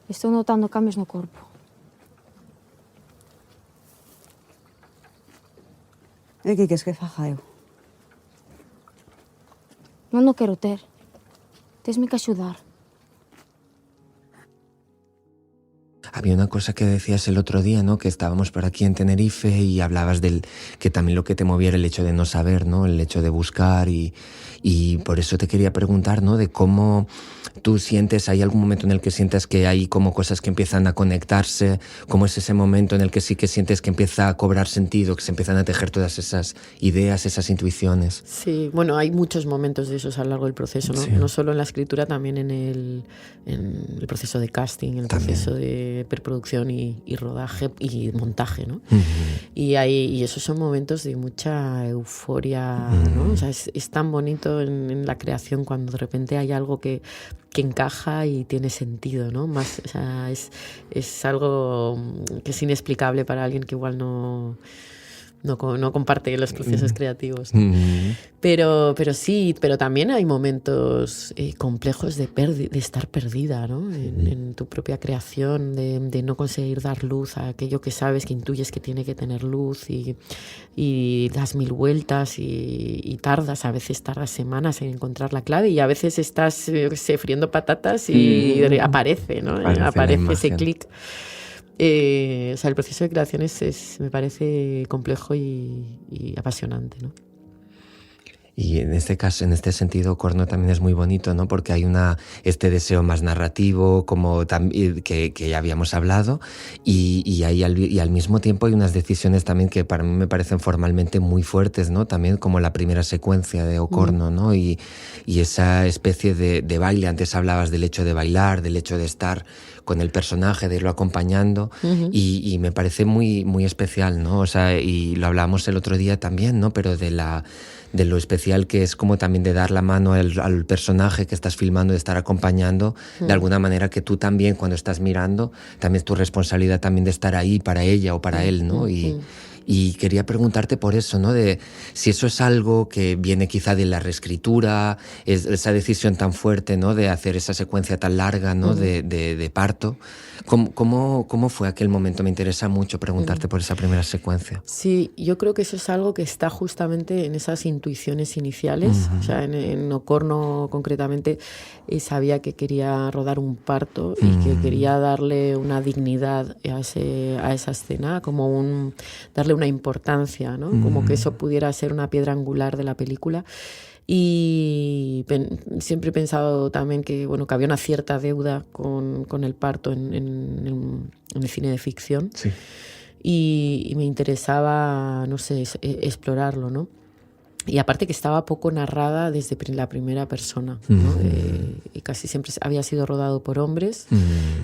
Estou notando cambios no corpo. E que queres que faga eu? Non o quero ter. Tesme que axudar. Había una cosa que decías el otro día, ¿no? Que estábamos por aquí en Tenerife y hablabas del que también lo que te movía era el hecho de no saber, ¿no? El hecho de buscar y por eso te quería preguntar, ¿no? De cómo tú sientes, ¿hay algún momento en el que sientas que hay como cosas que empiezan a conectarse? ¿Cómo es ese momento en el que sí que sientes que empieza a cobrar sentido, que se empiezan a tejer todas esas ideas, esas intuiciones? Sí, bueno, hay muchos momentos de esos a lo largo del proceso, ¿no? Sí. No solo en la escritura, también en el proceso de casting, en el proceso de preproducción y rodaje y montaje, ¿no? Y esos son momentos de mucha euforia, ¿no? O sea, es tan bonito en la creación cuando de repente hay algo que encaja y tiene sentido, ¿no? Más, o sea, es algo que es inexplicable para alguien que igual no comparte los procesos creativos. Pero sí, pero también hay momentos complejos de estar perdida, ¿no? En tu propia creación, de no conseguir dar luz a aquello que sabes, que intuyes que tiene que tener luz y das mil vueltas y a veces tardas semanas en encontrar la clave y a veces estás, yo qué sé, friendo patatas y aparece, ¿no? Aparece ese clic. O sea, el proceso de creación me parece complejo y apasionante, ¿no? Y en este caso, en este sentido, Corno también es muy bonito, ¿no? Porque hay este deseo más narrativo, como que ya habíamos hablado, y al mismo tiempo hay unas decisiones también que para mí me parecen formalmente muy fuertes, ¿no? También como la primera secuencia de Ocorno, ¿no? Y esa especie de baile. Antes hablabas del hecho de bailar, del hecho de estar con el personaje, de irlo acompañando, y me parece muy, muy especial, ¿no? O sea, y lo hablábamos el otro día también, ¿no? Pero de lo especial que es como también de dar la mano al personaje que estás filmando, de estar acompañando, de alguna manera que tú también cuando estás mirando, también es tu responsabilidad también de estar ahí para ella o para él, ¿no? Y quería preguntarte por eso, ¿no? De si eso es algo que viene quizá de la reescritura, esa decisión tan fuerte, ¿no? De hacer esa secuencia tan larga, ¿no? De parto. ¿Cómo fue aquel momento? Me interesa mucho preguntarte por esa primera secuencia. Sí, yo creo que eso es algo que está justamente en esas intuiciones iniciales. O sea, en Ocorno concretamente sabía que quería rodar un parto y que quería darle una dignidad a esa escena, como darle una importancia, ¿no? Como que eso pudiera ser una piedra angular de la película. Y siempre he pensado también que había una cierta deuda con el parto en el cine de ficción. Sí. Y me interesaba, no sé, explorarlo, ¿no? Y aparte que estaba poco narrada desde la primera persona, ¿no? Y casi siempre había sido rodado por hombres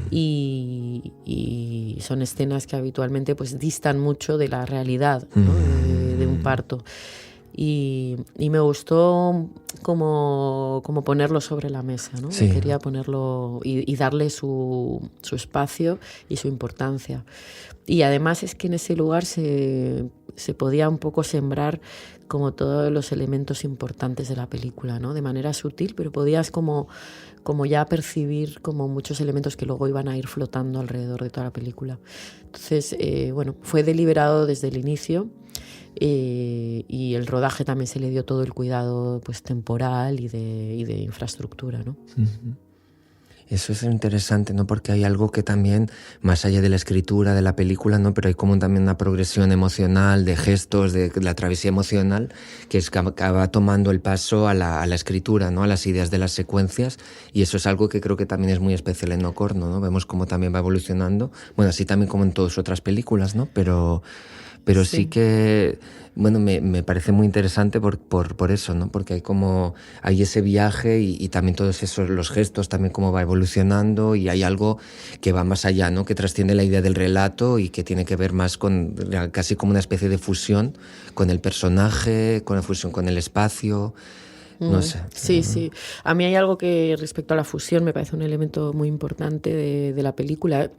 y son escenas que habitualmente pues distan mucho de la realidad, ¿no? de un parto. Y me gustó como ponerlo sobre la mesa, ¿no? Sí. Quería ponerlo y darle su espacio y su importancia. Y además es que en ese lugar se podía un poco sembrar como todos los elementos importantes de la película, ¿no? De manera sutil, pero podías como ya percibir como muchos elementos que luego iban a ir flotando alrededor de toda la película. Entonces, fue deliberado desde el inicio. Y el rodaje también se le dio todo el cuidado pues temporal y de infraestructura, ¿no? Eso es interesante, ¿no? Porque hay algo que también, más allá de la escritura de la película, ¿no? Pero hay como también una progresión emocional, de gestos, de la travesía emocional, que acaba tomando el paso a la escritura, ¿no? A las ideas de las secuencias, y eso es algo que creo que también es muy especial en Ocorno, ¿no? Vemos cómo también va evolucionando, bueno, así también como en todas otras películas, ¿no? Pero sí que, me parece muy interesante por eso, ¿no? Porque hay ese viaje y también todos esos, los gestos, también cómo va evolucionando, y hay algo que va más allá, ¿no? Que trasciende la idea del relato y que tiene que ver más con casi como una especie de fusión con el personaje, con la fusión con el espacio. No sé. Sí. A mí hay algo que respecto a la fusión me parece un elemento muy importante de la película.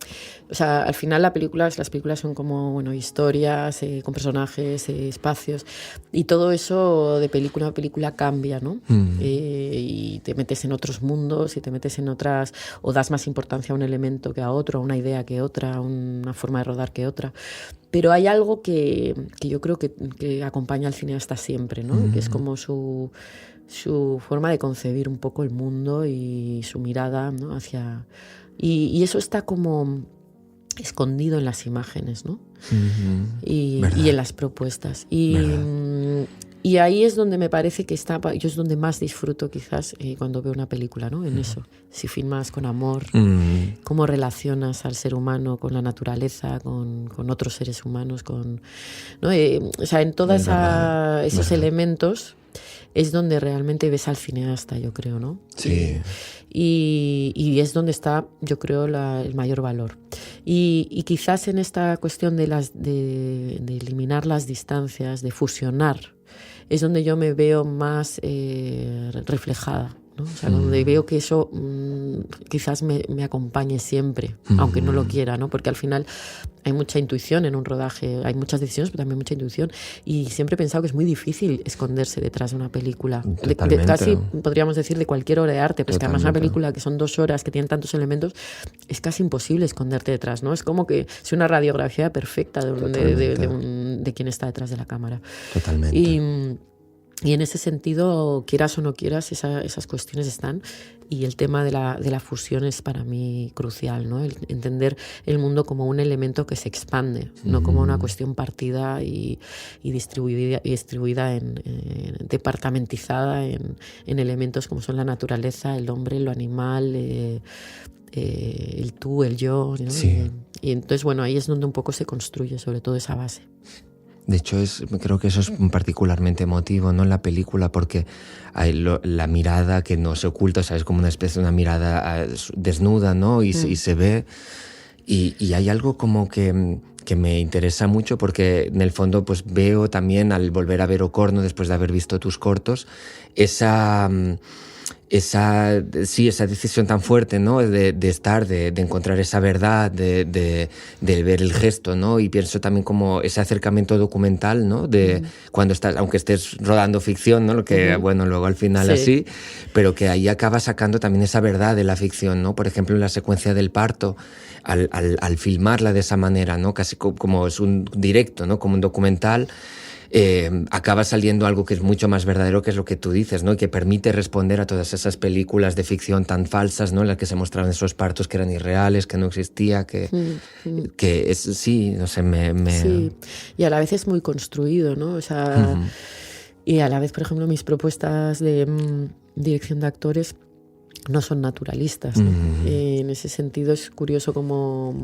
O sea, al final las películas son como, historias con personajes, espacios, y todo eso de película a película cambia, ¿no? Y te metes en otros mundos y te metes en otras, o das más importancia a un elemento que a otro, a una idea que otra, a una forma de rodar que otra. Pero hay algo que yo creo que acompaña al cineasta siempre, ¿no? Que es como su forma de concebir un poco el mundo y su mirada, ¿no? hacia... Y eso está como escondido en las imágenes, ¿no? Y ¿Verdad? en las propuestas. Y ahí es donde me parece que yo es donde más disfruto quizás cuando veo una película, ¿no? En eso. Si filmas con amor, cómo relacionas al ser humano con la naturaleza, con otros seres humanos, ¿no? O sea, en todos esos elementos es donde realmente ves al cineasta, yo creo, ¿no? Sí. Y es donde está, yo creo, el mayor valor. Y quizás en esta cuestión de eliminar las distancias, de fusionar, es donde yo me veo más reflejada, ¿no? O sea, donde veo que eso quizás me acompañe siempre, aunque no lo quiera, ¿no? Porque al final hay mucha intuición en un rodaje, hay muchas decisiones, pero también mucha intuición. Y siempre he pensado que es muy difícil esconderse detrás de una película. Casi podríamos decir de cualquier obra de arte, pues que además una película que son 2 horas, que tienen tantos elementos, es casi imposible esconderte detrás, ¿no? Es como que es una radiografía perfecta de quien está detrás de la cámara. Totalmente. Y en ese sentido, quieras o no quieras, esas cuestiones están. Y el tema de la fusión es para mí crucial, ¿no? El entender el mundo como un elemento que se expande, no como una cuestión partida y distribuida departamentizada en elementos como son la naturaleza, el hombre, lo animal, el tú, el yo, ¿no? Sí. Y entonces, bueno, ahí es donde un poco se construye sobre todo esa base. De hecho, creo que eso es particularmente emotivo, ¿no? En la película, porque hay la mirada que no se oculta, o sea, es como una especie de una mirada desnuda, ¿no? Y se ve. Y hay algo como que me interesa mucho, porque en el fondo pues veo también, al volver a ver Ocorno después de haber visto tus cortos, esa decisión tan fuerte, ¿no? De estar, de encontrar esa verdad, de ver el gesto, ¿no? Y pienso también como ese acercamiento documental, ¿no? De cuando estás, aunque estés rodando ficción, ¿no? Lo que, bueno, luego al final así, pero que ahí acaba sacando también esa verdad de la ficción, ¿no? Por ejemplo, en la secuencia del parto, al filmarla de esa manera, ¿no? Casi como es un directo, ¿no? Como un documental. Acaba saliendo algo que es mucho más verdadero, que es lo que tú dices, ¿no? Y que permite responder a todas esas películas de ficción tan falsas, ¿no? En las que se mostraban esos partos que eran irreales, que no existía, que es, sí, no sé, Sí, y a la vez es muy construido, ¿no? O sea, y a la vez, por ejemplo, mis propuestas de dirección de actores no son naturalistas, ¿no? En ese sentido es curioso como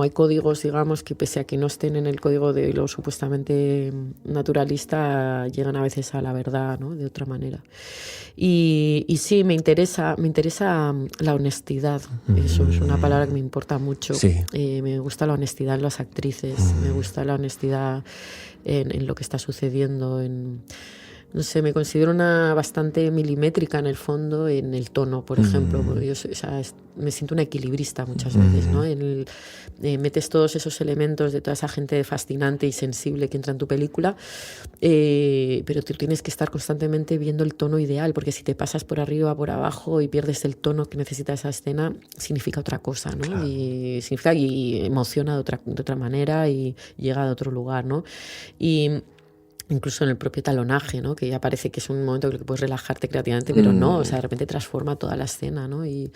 hay códigos, digamos, que pese a que no estén en el código de lo supuestamente naturalista, llegan a veces a la verdad, ¿no? De otra manera. Y sí, me interesa la honestidad. Eso es una palabra que me importa mucho. Sí. Me gusta la honestidad en las actrices, me gusta la honestidad en lo que está sucediendo, no sé, me considero bastante milimétrica en el fondo, en el tono, por ejemplo. Yo me siento una equilibrista muchas veces, ¿no? Metes todos esos elementos de toda esa gente fascinante y sensible que entra en tu película, pero tú tienes que estar constantemente viendo el tono ideal, porque si te pasas por arriba, por abajo y pierdes el tono que necesita esa escena, significa otra cosa, ¿no? Claro. Y emociona de otra manera y llega de otro lugar, ¿no? Y incluso en el propio talonaje, ¿no? Que ya parece que es un momento en el que puedes relajarte creativamente, pero no, o sea, de repente transforma toda la escena, ¿no? Y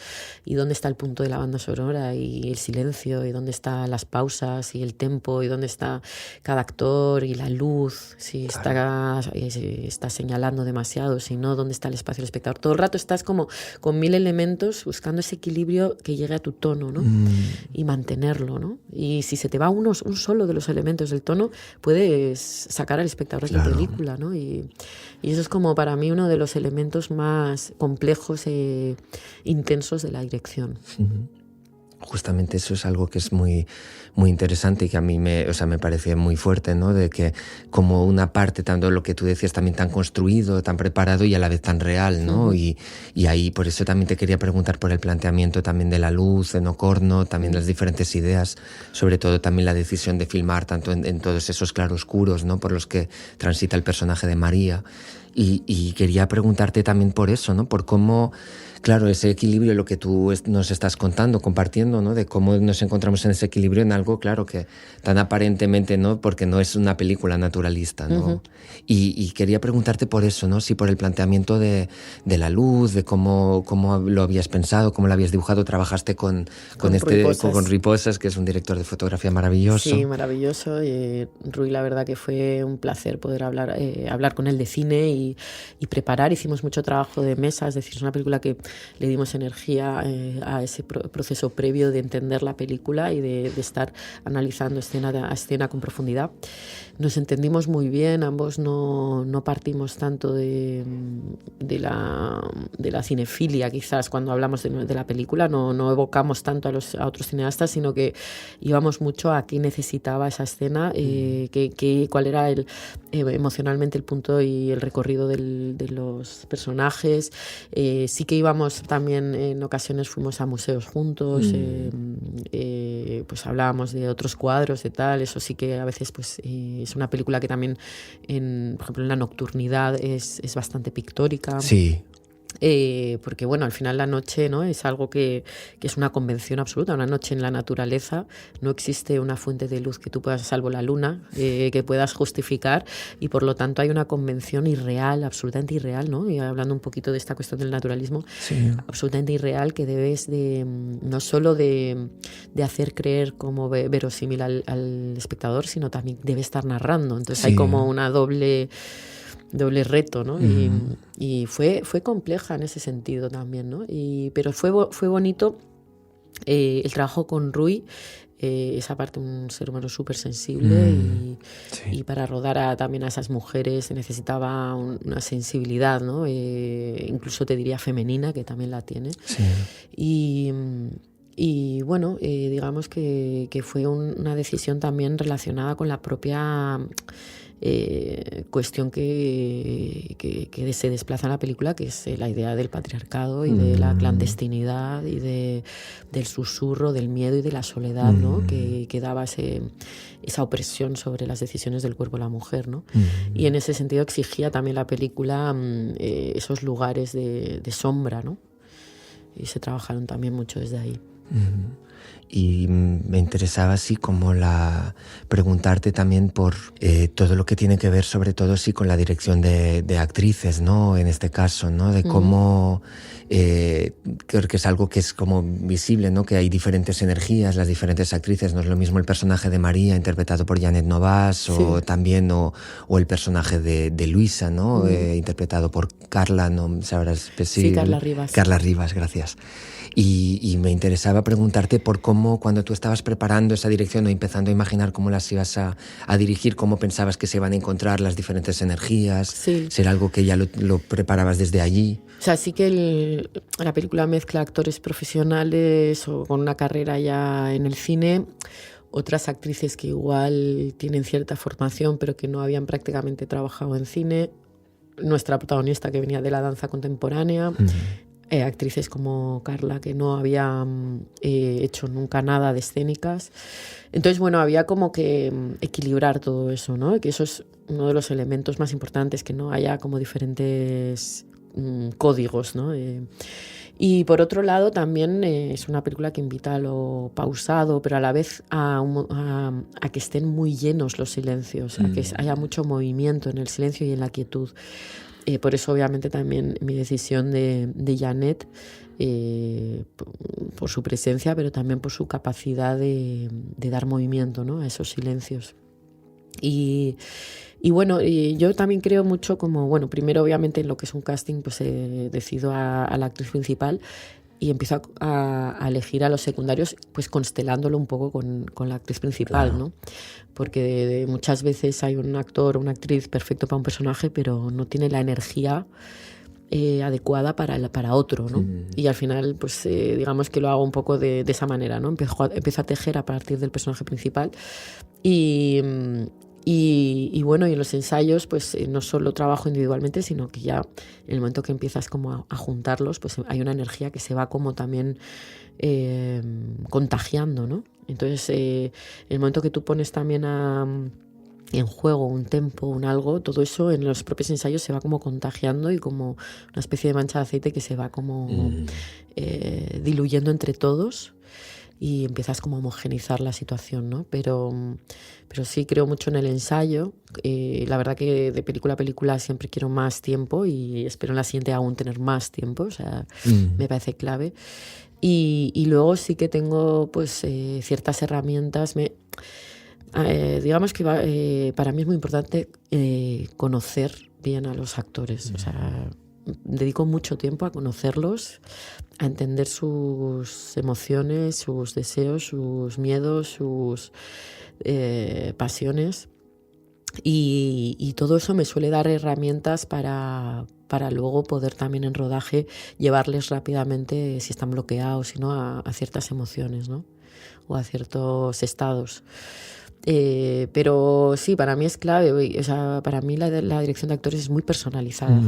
dónde está el punto de la banda sonora y el silencio, y dónde están las pausas y el tempo, y dónde está cada actor y la luz, si está señalando demasiado, si no, dónde está el espacio del espectador. Todo el rato estás como con 1000 elementos buscando ese equilibrio que llegue a tu tono, ¿no? Y mantenerlo, ¿no? Y si se te va un solo de los elementos del tono, puedes sacar al espectador de la película, ¿no? Y eso es como para mí uno de los elementos más complejos e intensos de la dirección. Justamente eso es algo que es muy, muy interesante y que a mí me parece muy fuerte, ¿no? De que como una parte, tanto lo que tú decías, también tan construido, tan preparado y a la vez tan real, ¿no? Y ahí por eso también te quería preguntar por el planteamiento también de la luz en Ocorno, también las diferentes ideas, sobre todo también la decisión de filmar tanto en todos esos claroscuros, ¿no? Por los que transita el personaje de María. Y quería preguntarte también por eso, ¿no? Por cómo, claro, ese equilibrio, lo que tú nos estás contando, compartiendo, ¿no? De cómo nos encontramos en ese equilibrio en algo, claro, que tan aparentemente, ¿no? Porque no es una película naturalista, ¿no? Ujú. Y quería preguntarte por eso, ¿no? Si por el planteamiento de la luz, de cómo lo habías pensado, cómo lo habías dibujado, trabajaste con Rui Posas, que es un director de fotografía maravilloso. Sí, maravilloso. Rui, la verdad que fue un placer poder hablar con él de cine y preparar. Hicimos mucho trabajo de mesa, es decir, es una película que le dimos energía a ese proceso previo de entender la película y de estar analizando escena a escena con profundidad. Nos entendimos muy bien, ambos no partimos tanto de la cinefilia, quizás, cuando hablamos de la película, no evocamos tanto a otros cineastas, sino que íbamos mucho a qué necesitaba esa escena, cuál era emocionalmente el punto y el recorrido de los personajes. Sí que íbamos también, en ocasiones fuimos a museos juntos, pues hablábamos de otros cuadros, de tal. Eso sí que a veces pues es una película que también, por ejemplo, en la nocturnidad es bastante pictórica. Sí. Porque bueno, al final la noche, ¿no? Es algo que es una convención absoluta. Una noche en la naturaleza no existe una fuente de luz que tú puedas, salvo la luna, que puedas justificar, y por lo tanto hay una convención irreal, absolutamente irreal, ¿no? Y hablando un poquito de esta cuestión del naturalismo, sí, absolutamente irreal, que debes de no solo de hacer creer como verosímil al espectador, sino también debe estar narrando. Entonces sí, hay como una doble reto, ¿no? Y fue compleja en ese sentido también, ¿no? Pero fue bonito el trabajo con Rui, esa parte, un ser humano súper sensible, y para rodar también a esas mujeres se necesitaba una sensibilidad, ¿no? Incluso te diría femenina, que también la tiene. Sí. Y bueno, digamos que fue una decisión también relacionada con la propia cuestión que se desplaza en la película, que es la idea del patriarcado y de la clandestinidad y del susurro, del miedo y de la soledad, ¿no? que daba esa opresión sobre las decisiones del cuerpo de la mujer, ¿no? Y en ese sentido exigía también la película esos lugares de sombra, ¿no? Y se trabajaron también mucho desde ahí. Y me interesaba así como preguntarte también por todo lo que tiene que ver, sobre todo sí, con la dirección de actrices, ¿no? En este caso, ¿no? De cómo creo que es algo que es como visible, ¿no? Que hay diferentes energías, las diferentes actrices. No es lo mismo el personaje de María interpretado por Janet Novas, o también o el personaje de Luisa, ¿no? Interpretado por Carla, no sabrás. Sí, Carla Rivas. Carla Rivas, gracias. Y me interesaba preguntarte por cómo, cuando tú estabas preparando esa dirección o empezando a imaginar cómo las ibas a dirigir, cómo pensabas que se iban a encontrar las diferentes energías. Sí. ¿Será algo que ya lo preparabas desde allí? O sea, sí que la película mezcla actores profesionales o con una carrera ya en el cine, otras actrices que igual tienen cierta formación pero que no habían prácticamente trabajado en cine, nuestra protagonista que venía de la danza contemporánea, actrices como Carla, que no había hecho nunca nada de escénicas. Entonces, bueno, había como que equilibrar todo eso, ¿no? Que eso es uno de los elementos más importantes, que no haya como diferentes códigos, ¿no? Y por otro lado, también es una película que invita a lo pausado, pero a la vez a que estén muy llenos los silencios, a que haya mucho movimiento en el silencio y en la quietud. Por eso, obviamente, también mi decisión de Janet, por su presencia, pero también por su capacidad de dar movimiento, ¿no? A esos silencios. Y bueno, yo también creo mucho como, bueno, primero obviamente en lo que es un casting, pues decido a la actriz principal y empiezo a elegir a los secundarios, pues constelándolo un poco con la actriz principal, claro, ¿no? Porque muchas veces hay un actor o una actriz perfecto para un personaje, pero no tiene la energía adecuada para otro, ¿no? Y al final, pues digamos que lo hago un poco de esa manera, ¿no? Empiezo a tejer a partir del personaje principal y bueno, y en los ensayos pues no solo trabajo individualmente, sino que ya en el momento que empiezas como a juntarlos, pues hay una energía que se va como también contagiando, ¿no? Entonces el momento que tú pones también a en juego, un tempo, un algo, todo eso en los propios ensayos se va como contagiando y como una especie de mancha de aceite que se va como diluyendo entre todos y empiezas como a homogeneizar la situación, ¿no? Pero sí creo mucho en el ensayo. La verdad que de película a película siempre quiero más tiempo y espero en la siguiente aún tener más tiempo, o sea, me parece clave. Y luego sí que tengo pues ciertas herramientas. Digamos que para mí es muy importante conocer bien a los actores. O sea, dedico mucho tiempo a conocerlos, a entender sus emociones, sus deseos, sus miedos, sus pasiones. Y todo eso me suele dar herramientas para luego poder también en rodaje llevarles rápidamente, si están bloqueados, si no, a ciertas emociones, ¿no? O a ciertos estados. Pero sí, para mí es clave. O sea, para mí la dirección de actores es muy personalizada.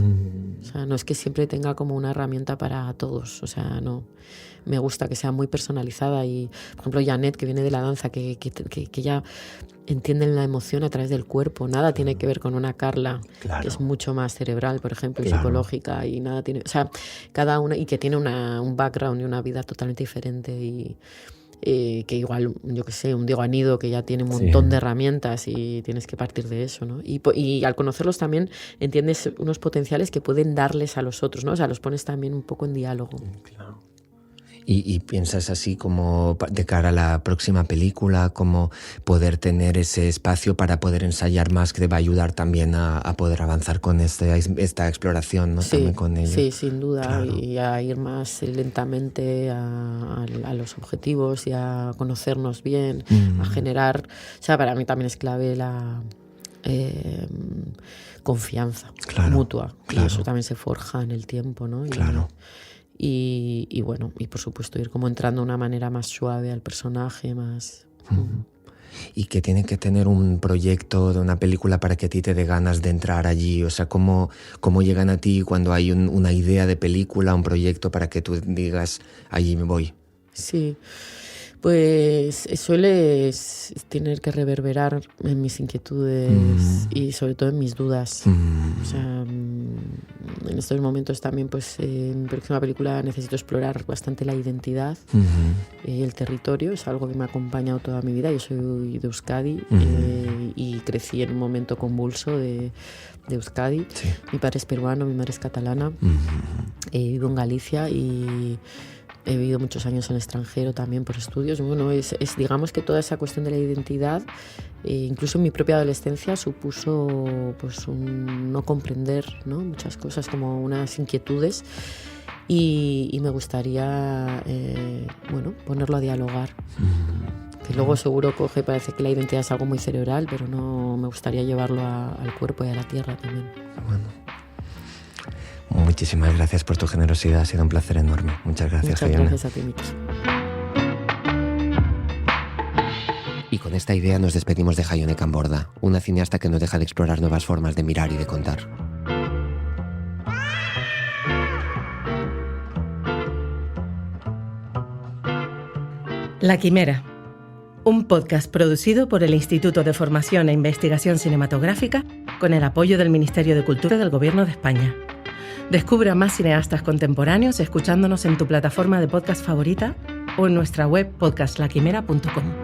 O sea, no es que siempre tenga como una herramienta para todos. O sea, no. Me gusta que sea muy personalizada. Y, por ejemplo, Janet, que viene de la danza, que ya entienden la emoción a través del cuerpo. Nada tiene que ver con una Carla, que es mucho más cerebral, por ejemplo, y psicológica. Y nada tiene. O sea, cada una. Y que tiene un background y una vida totalmente diferente. Y que igual, yo qué sé, un Diego Anido que ya tiene un montón de herramientas y tienes que partir de eso, ¿no? Y al conocerlos también entiendes unos potenciales que pueden darles a los otros, ¿no? O sea, los pones también un poco en diálogo. Claro. Y piensas así como de cara a la próxima película, como poder tener ese espacio para poder ensayar más, que te va a ayudar también a poder avanzar con esta exploración, ¿no? Sí, también con ellos. Sí, sin duda, claro. Y a ir más lentamente a los objetivos y a conocernos bien, a generar... O sea, para mí también es clave la confianza mutua. Claro. Y eso también se forja en el tiempo, ¿no? Claro. Y bueno, y por supuesto ir como entrando de una manera más suave al personaje, más... ¿Y qué tiene que tener un proyecto de una película para que a ti te dé ganas de entrar allí? O sea, ¿cómo llegan a ti cuando hay una idea de película, un proyecto para que tú digas, allí me voy? Sí, pues suele tener que reverberar en mis inquietudes y sobre todo en mis dudas. O sea, en estos momentos también, pues en mi próxima película necesito explorar bastante la identidad y el territorio. Es algo que me ha acompañado toda mi vida. Yo soy de Euskadi y crecí en un momento convulso de Euskadi. Sí. Mi padre es peruano, mi madre es catalana. Vivo en Galicia y he vivido muchos años en el extranjero también por estudios. Bueno, es digamos que toda esa cuestión de la identidad, incluso en mi propia adolescencia, supuso pues un no comprender, ¿no? Muchas cosas, como unas inquietudes, y me gustaría bueno, ponerlo a dialogar. Que luego seguro parece que la identidad es algo muy cerebral, pero no, me gustaría llevarlo al cuerpo y a la tierra también. Bueno. Muchísimas gracias por tu generosidad, ha sido un placer enorme. Muchas gracias, Jaione. Muchas gracias a ti, Miki. Y con esta idea nos despedimos de Jaione Camborda, una cineasta que nos deja de explorar nuevas formas de mirar y de contar. La Quimera, un podcast producido por el Instituto de Formación e Investigación Cinematográfica con el apoyo del Ministerio de Cultura del Gobierno de España. Descubre a más cineastas contemporáneos escuchándonos en tu plataforma de podcast favorita o en nuestra web podcastlaquimera.com.